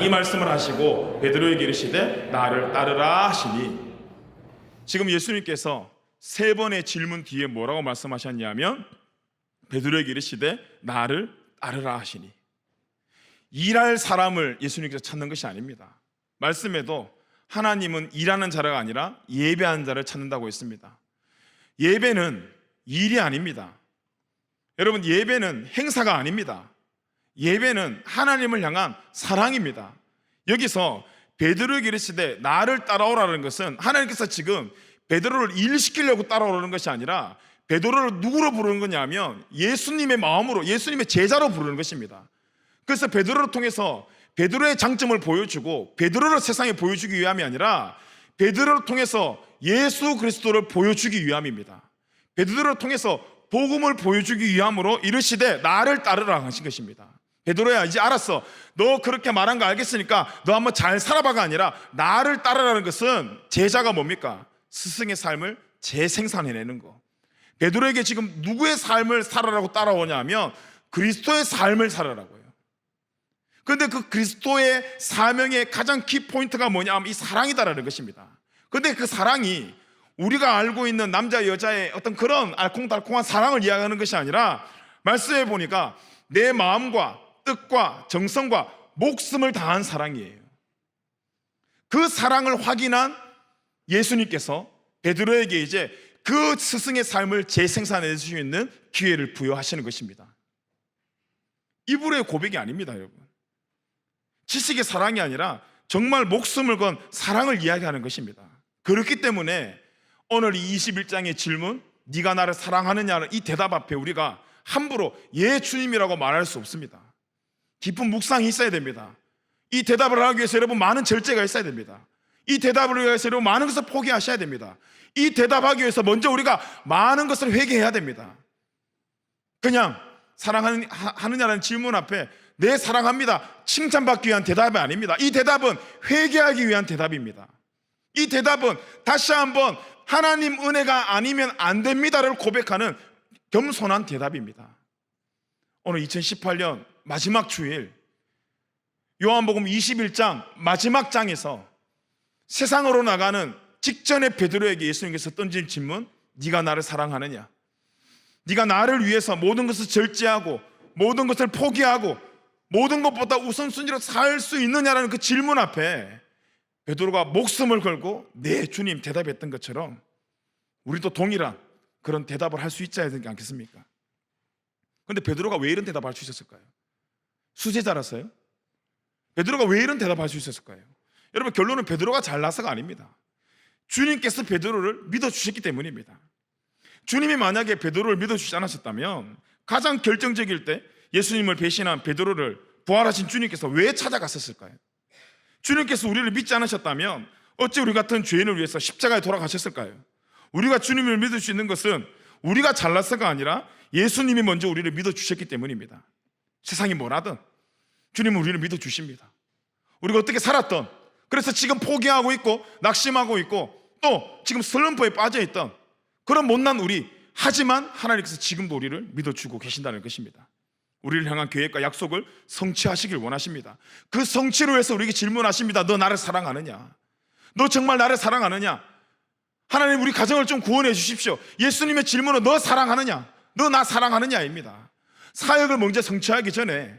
이 말씀을 하시고 베드로에게 이르시되 나를 따르라 하시니, 지금 예수님께서 세 번의 질문 뒤에 뭐라고 말씀하셨냐면 베드로에게 이르시되 나를 따르라 하시니, 일할 사람을 예수님께서 찾는 것이 아닙니다. 말씀에도 하나님은 일하는 자가 아니라 예배하는 자를 찾는다고 했습니다. 예배는 일이 아닙니다. 여러분, 예배는 행사가 아닙니다. 예배는 하나님을 향한 사랑입니다. 여기서 베드로에게 이르시되 나를 따라오라는 것은 하나님께서 지금 베드로를 일시키려고 따라오라는 것이 아니라 베드로를 누구로 부르는 거냐면 예수님의 마음으로, 예수님의 제자로 부르는 것입니다. 그래서 베드로를 통해서 베드로의 장점을 보여주고 베드로를 세상에 보여주기 위함이 아니라 베드로를 통해서 예수 그리스도를 보여주기 위함입니다. 베드로를 통해서 복음을 보여주기 위함으로 이르시되 나를 따르라 하신 것입니다. 베드로야, 이제 알았어. 너 그렇게 말한 거 알겠으니까 너 한번 잘 살아봐가 아니라 나를 따르라는 것은 제자가 뭡니까? 스승의 삶을 재생산해내는 거. 베드로에게 지금 누구의 삶을 살아라고 따라오냐 하면 그리스도의 삶을 살아라고요. 그런데 그 그리스도의 사명의 가장 키포인트가 뭐냐 하면 이 사랑이다라는 것입니다. 그런데 그 사랑이 우리가 알고 있는 남자 여자의 어떤 그런 알콩달콩한 사랑을 이야기하는 것이 아니라 말씀해 보니까 내 마음과 뜻과 정성과 목숨을 다한 사랑이에요. 그 사랑을 확인한 예수님께서 베드로에게 이제 그 스승의 삶을 재생산해 줄 수 있는 기회를 부여하시는 것입니다. 입으로의 고백이 아닙니다, 여러분. 지식의 사랑이 아니라 정말 목숨을 건 사랑을 이야기하는 것입니다. 그렇기 때문에 오늘 이 21장의 질문, 네가 나를 사랑하느냐는 이 대답 앞에 우리가 함부로 예 주님이라고 말할 수 없습니다. 깊은 묵상이 있어야 됩니다. 이 대답을 하기 위해서 여러분 많은 절제가 있어야 됩니다. 이 대답을 위해서 여러분 많은 것을 포기하셔야 됩니다. 이 대답하기 위해서 먼저 우리가 많은 것을 회개해야 됩니다. 그냥 사랑하느냐는 질문 앞에 네 사랑합니다 칭찬받기 위한 대답이 아닙니다. 이 대답은 회개하기 위한 대답입니다. 이 대답은 다시 한번 하나님 은혜가 아니면 안 됩니다를 고백하는 겸손한 대답입니다. 오늘 2018년 마지막 주일 요한복음 21장 마지막 장에서 세상으로 나가는 직전에 베드로에게 예수님께서 던진 질문, 네가 나를 사랑하느냐? 네가 나를 위해서 모든 것을 절제하고 모든 것을 포기하고 모든 것보다 우선순위로 살 수 있느냐라는 그 질문 앞에 베드로가 목숨을 걸고 네 주님 대답했던 것처럼 우리도 동일한 그런 대답을 할 수 있지 않겠습니까? 그런데 베드로가 왜 이런 대답을 할 수 있었을까요? 수제자라서요? 베드로가 왜 이런 대답을 할 수 있었을까요? 여러분, 결론은 베드로가 잘나서가 아닙니다. 주님께서 베드로를 믿어주셨기 때문입니다. 주님이 만약에 베드로를 믿어주지 않으셨다면 가장 결정적일 때 예수님을 배신한 베드로를 부활하신 주님께서 왜 찾아갔었을까요? 주님께서 우리를 믿지 않으셨다면 어찌 우리 같은 죄인을 위해서 십자가에 돌아가셨을까요? 우리가 주님을 믿을 수 있는 것은 우리가 잘나서가 아니라 예수님이 먼저 우리를 믿어주셨기 때문입니다. 세상이 뭐라든 주님은 우리를 믿어주십니다. 우리가 어떻게 살았던, 그래서 지금 포기하고 있고 낙심하고 있고 또 지금 슬럼프에 빠져있던 그런 못난 우리, 하지만 하나님께서 지금도 우리를 믿어주고 계신다는 것입니다. 우리를 향한 계획과 약속을 성취하시길 원하십니다. 그 성취를 위해서 우리에게 질문하십니다. 너 나를 사랑하느냐? 너 정말 나를 사랑하느냐? 하나님, 우리 가정을 좀 구원해 주십시오. 예수님의 질문은 너 사랑하느냐? 너 나 사랑하느냐입니다. 사역을 먼저 성취하기 전에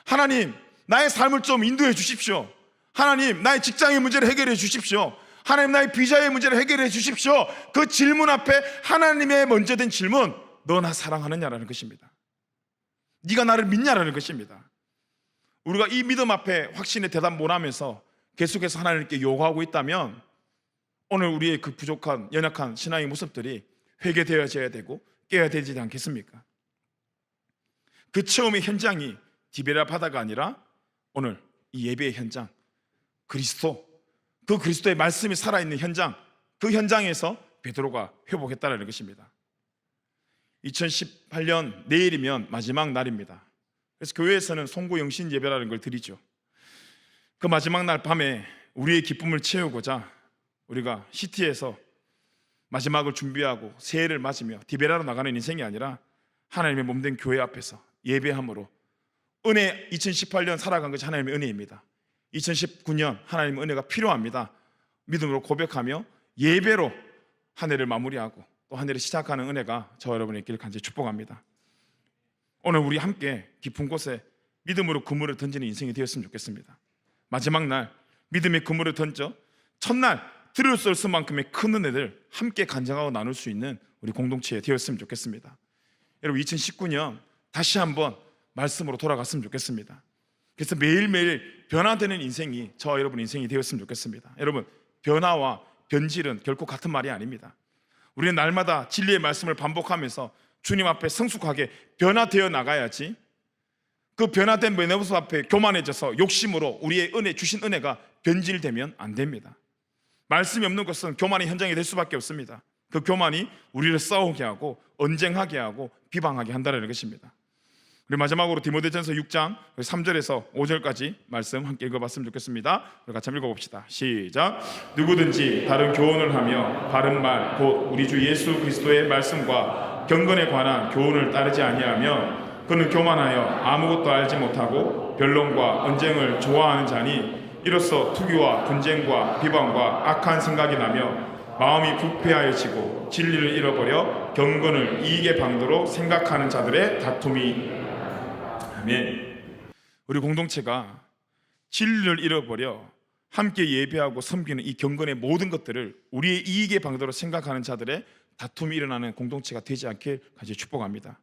하나님, 나의 삶을 좀 인도해 주십시오. 하나님, 나의 직장의 문제를 해결해 주십시오. 하나님, 나의 비자의 문제를 해결해 주십시오. 그 질문 앞에 하나님의 먼저 된 질문, 너 나 사랑하느냐라는 것입니다. 네가 나를 믿냐라는 것입니다. 우리가 이 믿음 앞에 확신의 대답 못하면서 계속해서 하나님께 요구하고 있다면 오늘 우리의 그 부족한 연약한 신앙의 모습들이 회개되어져야 되고 깨야 되지 않겠습니까? 그 처음의 현장이 디베라 바다가 아니라 오늘 이 예배의 현장, 그리스도, 그 그리스도의 말씀이 살아있는 현장, 그 현장에서 베드로가 회복했다는 것입니다. 2018년 내일이면 마지막 날입니다. 그래서 교회에서는 송구영신 예배라는 걸 드리죠. 그 마지막 날 밤에 우리의 기쁨을 채우고자 우리가 시티에서 마지막을 준비하고 새해를 맞으며 디베라로 나가는 인생이 아니라 하나님의 몸된 교회 앞에서 예배함으로 은혜, 2018년 살아간 것이 하나님의 은혜입니다. 2019년 하나님의 은혜가 필요합니다. 믿음으로 고백하며 예배로 한 해를 마무리하고 또 한 해를 시작하는 은혜가 저와 여러분의 길 간절히 축복합니다. 오늘 우리 함께 깊은 곳에 믿음으로 그물을 던지는 인생이 되었으면 좋겠습니다. 마지막 날 믿음의 그물을 던져 첫날 들을 수 없을 만큼의 큰 은혜를 함께 간증하고 나눌 수 있는 우리 공동체 되었으면 좋겠습니다. 여러분 2019년 다시 한번 말씀으로 돌아갔으면 좋겠습니다. 그래서 매일매일 변화되는 인생이 저와 여러분 인생이 되었으면 좋겠습니다. 여러분 변화와 변질은 결코 같은 말이 아닙니다. 우리는 날마다 진리의 말씀을 반복하면서 주님 앞에 성숙하게 변화되어 나가야지 그 변화된 모습 앞에 교만해져서 욕심으로 우리의 은혜 주신 은혜가 변질되면 안 됩니다. 말씀이 없는 것은 교만의 현장이 될 수밖에 없습니다. 그 교만이 우리를 싸우게 하고 언쟁하게 하고 비방하게 한다는 것입니다. 우리 마지막으로 디모데전서 6장 3절에서 5절까지 말씀 함께 읽어봤으면 좋겠습니다. 우리 같이 한번 읽어봅시다. 시작. 누구든지 다른 교훈을 하며 바른 말 곧 우리 주 예수 그리스도의 말씀과 경건에 관한 교훈을 따르지 아니하면 그는 교만하여 아무것도 알지 못하고 변론과 언쟁을 좋아하는 자니 이로써 투기와 분쟁과 비방과 악한 생각이 나며 마음이 부패하여지고 진리를 잃어버려 경건을 이익의 방도로 생각하는 자들의 다툼이. 아멘. 우리 공동체가 진리를 잃어버려 함께 예배하고 섬기는 이 경건의 모든 것들을 우리의 이익의 방도로 생각하는 자들의 다툼이 일어나는 공동체가 되지 않길 간절히 축복합니다.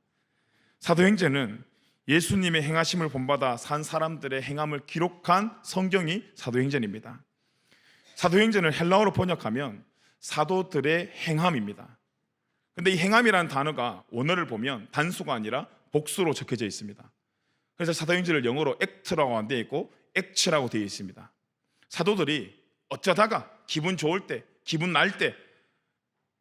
사도행전은 예수님의 행하심을 본받아 산 사람들의 행함을 기록한 성경이 사도행전입니다. 사도행전을 헬라어로 번역하면 사도들의 행함입니다. 그런데 이 행함이라는 단어가 원어를 보면 단수가 아니라 복수로 적혀져 있습니다. 그래서 사도행전을 영어로 act라고 안 되어 있고 act라고 되어 있습니다. 사도들이 어쩌다가 기분 좋을 때, 기분 날 때,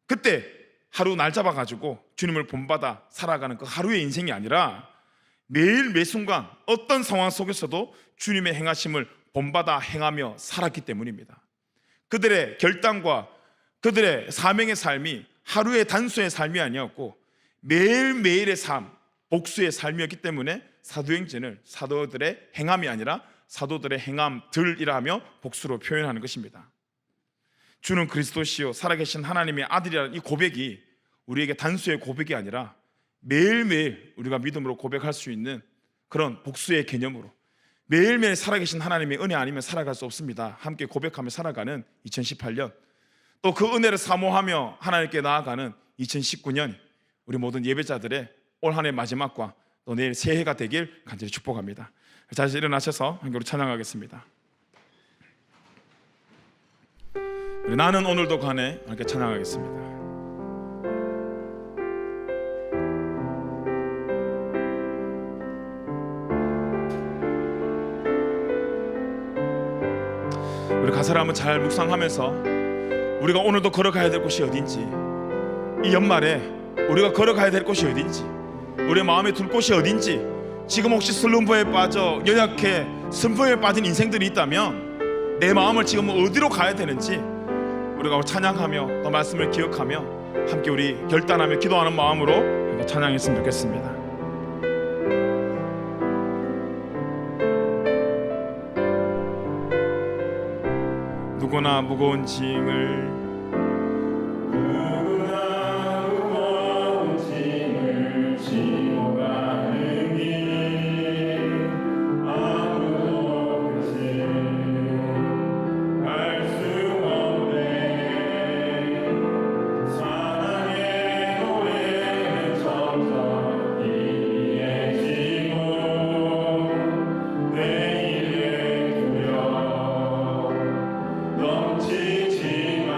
그때 하루 날 잡아가지고 주님을 본받아 살아가는 그 하루의 인생이 아니라 매일 매 순간 어떤 상황 속에서도 주님의 행하심을 본받아 행하며 살았기 때문입니다. 그들의 결단과 그들의 사명의 삶이 하루의 단수의 삶이 아니었고 매일매일의 삶, 복수의 삶이었기 때문에 사도행전을 사도들의 행함이 아니라 사도들의 행함들이라 하며 복수로 표현하는 것입니다. 주는 그리스도시요 살아계신 하나님의 아들이라는 이 고백이 우리에게 단수의 고백이 아니라 매일매일 우리가 믿음으로 고백할 수 있는 그런 복수의 개념으로 매일매일 살아계신 하나님의 은혜 아니면 살아갈 수 없습니다. 함께 고백하며 살아가는 2018년, 또 그 은혜를 사모하며 하나님께 나아가는 2019년, 우리 모든 예배자들의 올 한 해 마지막과 또 내일 새해가 되길 간절히 축복합니다. 자리에서 일어나셔서 함께 우리 찬양하겠습니다. 우리 나는 오늘도 가네 함께 찬양하겠습니다. 우리 가사를 한번 잘 묵상하면서 우리가 오늘도 걸어가야 될 곳이 어딘지, 이 연말에 우리가 걸어가야 될 곳이 어딘지, 우리의 마음에 둘 곳이 어딘지, 지금 혹시 슬럼프에 빠져 연약해 슬픔에 빠진 인생들이 있다면 내 마음을 지금 어디로 가야 되는지 우리가 찬양하며 또 말씀을 기억하며 함께 우리 결단하며 기도하는 마음으로 찬양했으면 좋겠습니다. 누구나 무거운 짐을 지어가는 길 아무도 그지 알 수 없네. 사랑의 노래는 점점 희미해지고 내일의 두려움 넘치지만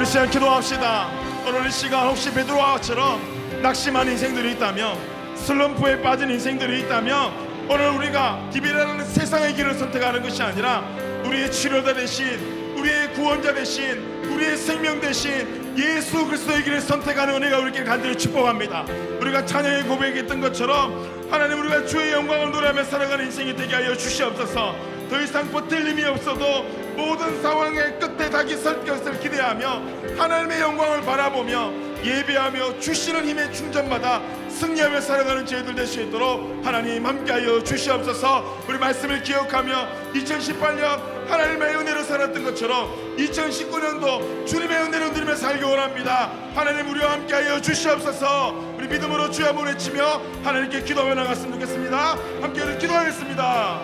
시간 기도합시다. 오늘 이 시간 혹시 베드로와처럼 낙심한 인생들이 있다면, 슬럼프에 빠진 인생들이 있다면, 오늘 우리가 기비라는 세상의 길을 선택하는 것이 아니라 우리의 치료자 대신, 우리의 구원자 대신, 우리의 생명 대신 예수 그리스도의 길을 선택하는 은혜가 우리에게 간절히 축복합니다. 우리가 찬양의 고백했던 것처럼 하나님, 우리가 주의 영광을 노래하며 살아가는 인생이 되게 하여 주시옵소서. 더 이상 버틸 힘이 없어도 모든 상황의 끝에 닭이 설 것을 기대하며 하나님의 영광을 바라보며 예배하며 주시는 힘의 충전마다 승리하며 살아가는 저희들 될 수 있도록 하나님 함께하여 주시옵소서. 우리 말씀을 기억하며 2018년 하나님의 은혜로 살았던 것처럼 2019년도 주님의 은혜로 누리며 살기 원합니다. 하나님, 우리와 함께하여 주시옵소서. 우리 믿음으로 주여 한번 외치며 하나님께 기도하며 나갔으면 좋겠습니다. 함께 우리 기도하겠습니다.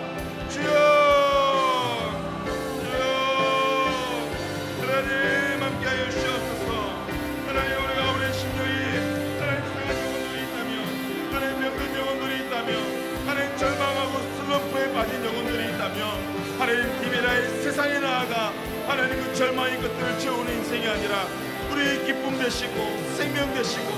주여, 하나님 함께하여 주시옵소서. 하나님, 우리가 우리의 심령이 하나님 상한 영혼들이 있다면, 하나님 병든 영혼들이 있다면, 하나님 절망하고 슬럼프에 빠진 영혼들이 있다면, 하나님 비밀하의 세상에 나아가 하나님 그 절망의 것들을 채우는 인생이 아니라 우리의 기쁨 되시고 생명 되시고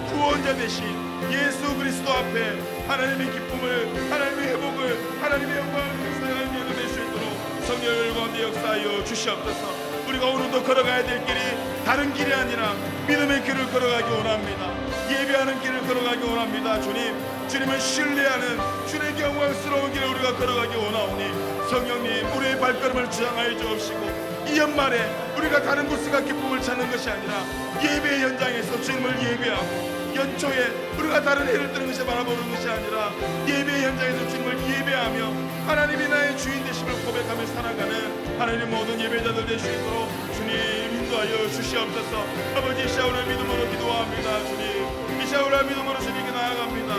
구원자 되신 예수 그리스도 앞에 하나님의 기쁨을, 하나님의 회복을, 하나님의 영광을 살아가는 예도 될 수 있도록 성령을 가운데 역사하여 주시옵소서. 우리가 오늘도 걸어가야 될 길이 다른 길이 아니라 믿음의 길을 걸어가기 원합니다. 예배하는 길을 걸어가기 원합니다. 주님을 신뢰하는 주님의 영광스러운 길을 우리가 걸어가기 원하오니 성령님, 우리의 발걸음을 주장하여 주옵시고 이 연말에 우리가 다른 곳에가 기쁨을 찾는 것이 아니라 예배 현장에서 주님을 예배하고, 연초에 우리가 다른 해를 뜨는 것을 바라보는 것이 아니라 예배 현장에서 주님을 예배하며 하나님이 나의 주인 되심을 고백하며 살아가는 하나님 모든 예배자들 될 수 있도록 주님 인도하여 주시옵소서. 아버지, 이 시간을 믿음으로 기도합니다. 주님, 이 시간을 믿음으로 주님께 나아갑니다.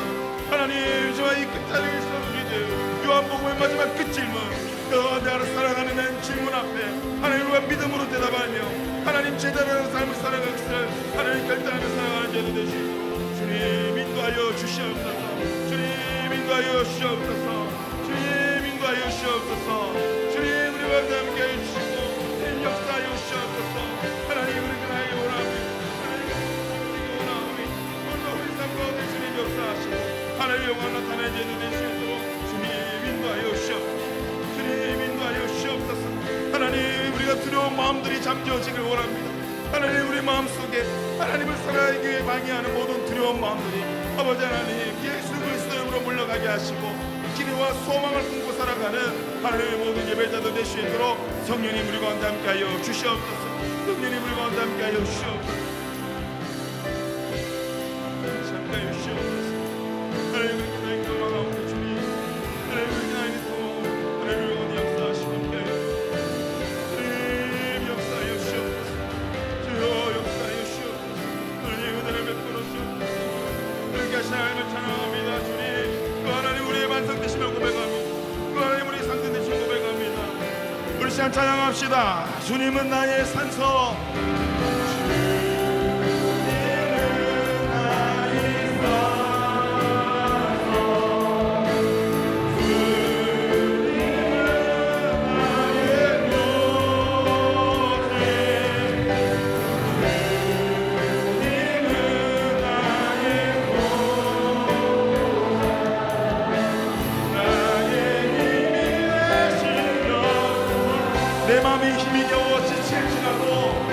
하나님, 저와 이 끝자리에 있어 우리들 요한복음의 마지막 끝 질문, 너와 나를 사랑하는 난 질문 앞에 하나님, 우리가 믿음으로 대답하며 하나님 제자라는 삶을 살아가는 것을 하나님 결단하며 살아가는 자들 될 수 있도록 주님 인도하여 주시옵소서. 주님 인도하여 주시옵소서. 주님 인도하여 주시옵소서. 주님, 우리와 함께 해주시고 주님 역사하여 주시옵소서. 하나님, 우리 그나의 원함을 하나님 원함이 오늘 우리 삶 가운데 주님 역사하시고 하나님의 영광 나타내는 자들 될 수 있도록 주님 인도하여 주시옵소서. 주님 인도하여 주시옵소서. 하나님, 우리가 두려운 마음들이 잠재워지길 원합니다. 하나님, 우리 마음속에 하나님을 살아가기 위해 방해하는 모든 두려운 마음들이 아버지 하나님 예수 그리스도의 이름으로 물러가게 하시고 기대와 소망을 품고 살아가는 하나님의 모든 예배자들 될 수 있도록 성령님 우리 가운데 함께하여 주시옵소서. 성령님 우리 가운데 함께하여 주시옵소서. 함께하여 주시옵소서. 하나님, 우리 나의 경망하옵소서. 주님, 하나님, 우리 나의 도움, 하나님, 우리 가운데 역사하시고 함께하여 주님 역사하여 주시옵소서. 주여 역사하여 주시옵소서. 하나님, 은혜를 베풀어 주시옵소서. 그렇게 하신 하나님을 찬양합니다. 주님, 그 하나님 우리의 완성되심을 고백합니다. 그 하나님 우리의 상승되심을 고백합니다. 우리 시간 찬양합시다. 주님은 나의 산소, 내 마음이 힘이 겨워 지칠지라도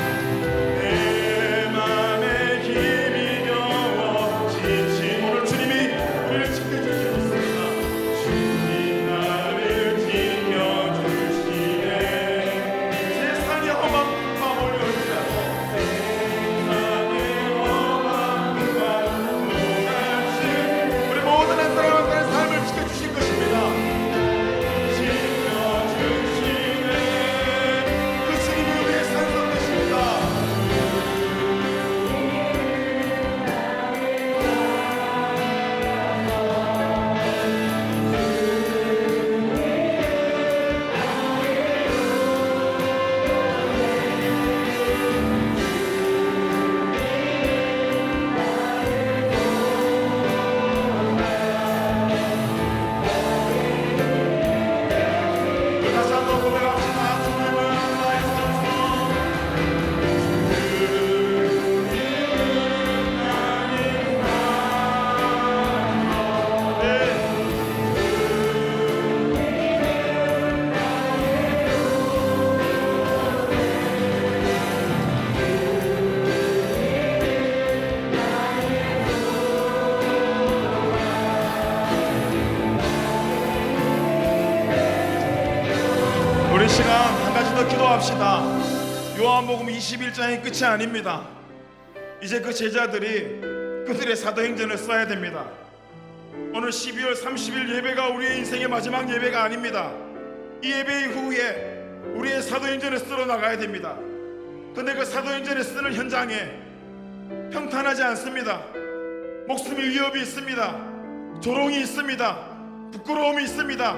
기도합시다. 요한복음 21장이 끝이 아닙니다. 이제 그 제자들이 그들의 사도행전을 써야 됩니다. 오늘 12월 30일 예배가 우리의 인생의 마지막 예배가 아닙니다. 이 예배 이후에 우리의 사도행전을 쓸어 나가야 됩니다. 근데 그 사도행전을 쓰는 현장에 평탄하지 않습니다. 목숨의 위협이 있습니다. 조롱이 있습니다. 부끄러움이 있습니다.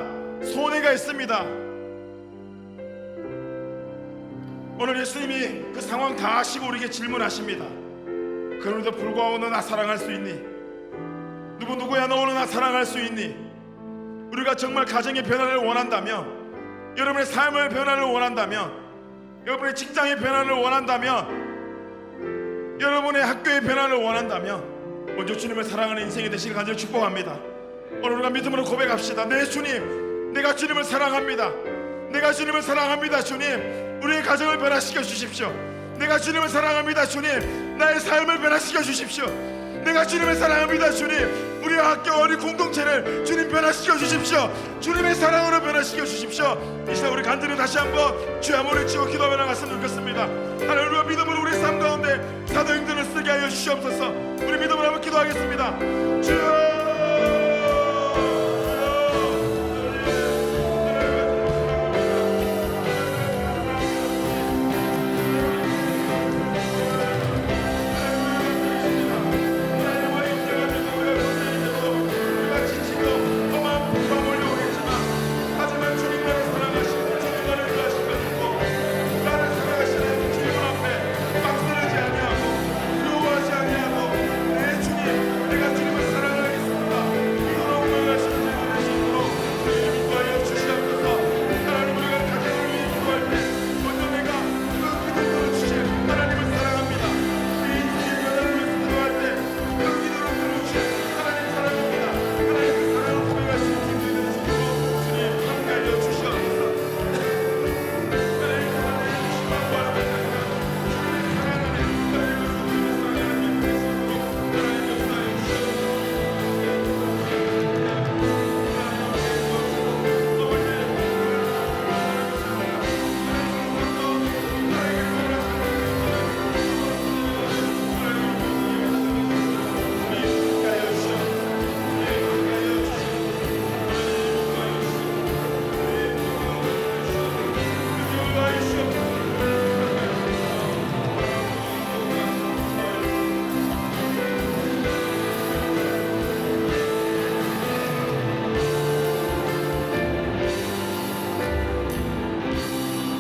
손해가 있습니다. 오늘 예수님이 그 상황 다 아시고 우리에게 질문하십니다. 그럼에도 불구하고 너 나 사랑할 수 있니? 누구야 너 오늘 나 사랑할 수 있니? 우리가 정말 가정의 변화를 원한다면, 여러분의 삶의 변화를 원한다면, 여러분의 직장의 변화를 원한다면, 여러분의 학교의 변화를 원한다면 먼저 주님을 사랑하는 인생이 되시길 간절히 축복합니다. 오늘 우리가 믿음으로 고백합시다. 네 주님, 내가 주님을 사랑합니다. 내가 주님을 사랑합니다. 주님, 우리의 가정을 변화시켜 주십시오. 내가 주님을 사랑합니다. 주님, 나의 삶을 변화시켜 주십시오. 내가 주님을 사랑합니다. 주님, 우리 학교 우리 공동체를 주님 변화시켜 주십시오. 주님의 사랑으로 변화시켜 주십시오. 이 시간 우리 간절히 다시 한번 주의 한번 외치고 기도하며 나갔으면 좋겠습니다. 하나님, 우리가 믿음으로 우리 삶 가운데 사도행전을 쓰게 하여 주시옵소서. 우리 믿음으로 한번 기도하겠습니다. 주여,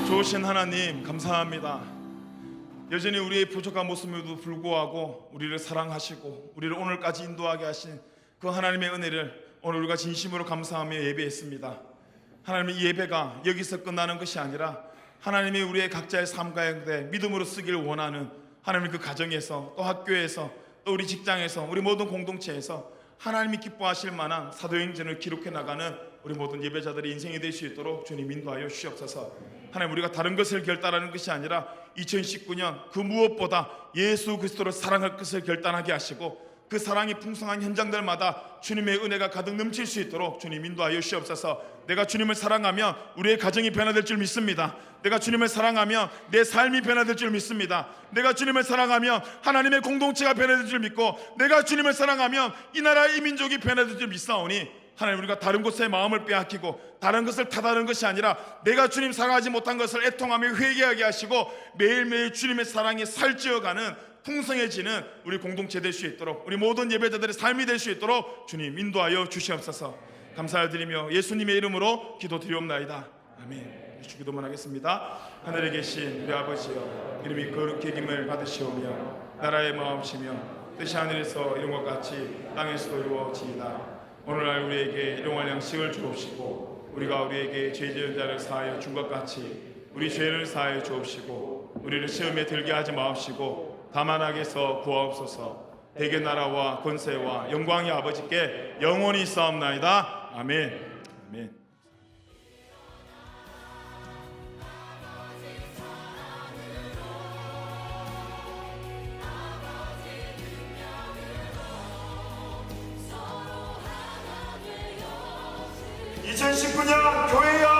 좋으신 하나님 감사합니다. 여전히 우리의 부족한 모습에도 불구하고 우리를 사랑하시고 우리를 오늘까지 인도하게 하신 그 하나님의 은혜를 오늘 우리가 진심으로 감사하며 예배했습니다. 하나님의 이 예배가 여기서 끝나는 것이 아니라 하나님이 우리의 각자의 삶 가운데 믿음으로 쓰기를 원하는 하나님의 그 가정에서, 또 학교에서, 또 우리 직장에서, 우리 모든 공동체에서 하나님이 기뻐하실 만한 사도행전을 기록해 나가는 우리 모든 예배자들의 인생이 될 수 있도록 주님 인도하여 주시옵소서. 하나님, 우리가 다른 것을 결단하는 것이 아니라 2019년 그 무엇보다 예수 그리스도를 사랑할 것을 결단하게 하시고 그 사랑이 풍성한 현장들마다 주님의 은혜가 가득 넘칠 수 있도록 주님 인도하여 주시옵소서. 내가 주님을 사랑하면 우리의 가정이 변화될 줄 믿습니다. 내가 주님을 사랑하면 내 삶이 변화될 줄 믿습니다. 내가 주님을 사랑하면 하나님의 공동체가 변화될 줄 믿고, 내가 주님을 사랑하면 이 나라 이 민족이 변화될 줄 믿사오니 하나님, 우리가 다른 곳에 마음을 빼앗기고 다른 것을 탓하는 것이 아니라 내가 주님 사랑하지 못한 것을 애통하며 회개하게 하시고 매일매일 주님의 사랑에 살찌어가는 풍성해지는 우리 공동체 될 수 있도록, 우리 모든 예배자들의 삶이 될 수 있도록 주님 인도하여 주시옵소서. 감사드리며 예수님의 이름으로 기도드리옵나이다. 아멘. 주기도문 하겠습니다. 하늘에 계신 우리 아버지여, 이름이 거룩히 여김을 받으시오며 나라의 마음이시며 뜻이 하늘에서 이룬 것 같이 땅에서도 이루어지이다. 오늘날 우리에게 일용할 양식을 주옵시고 우리가 우리에게 죄 지은 자를 사하여 준 것 같이 우리 죄를 사하여 주옵시고 우리를 시험에 들게 하지 마옵시고 다만 악에서 구하옵소서. 대개 나라와 권세와 영광이 아버지께 영원히 있사옵나이다. 아멘. 아멘. (2019년) 교회야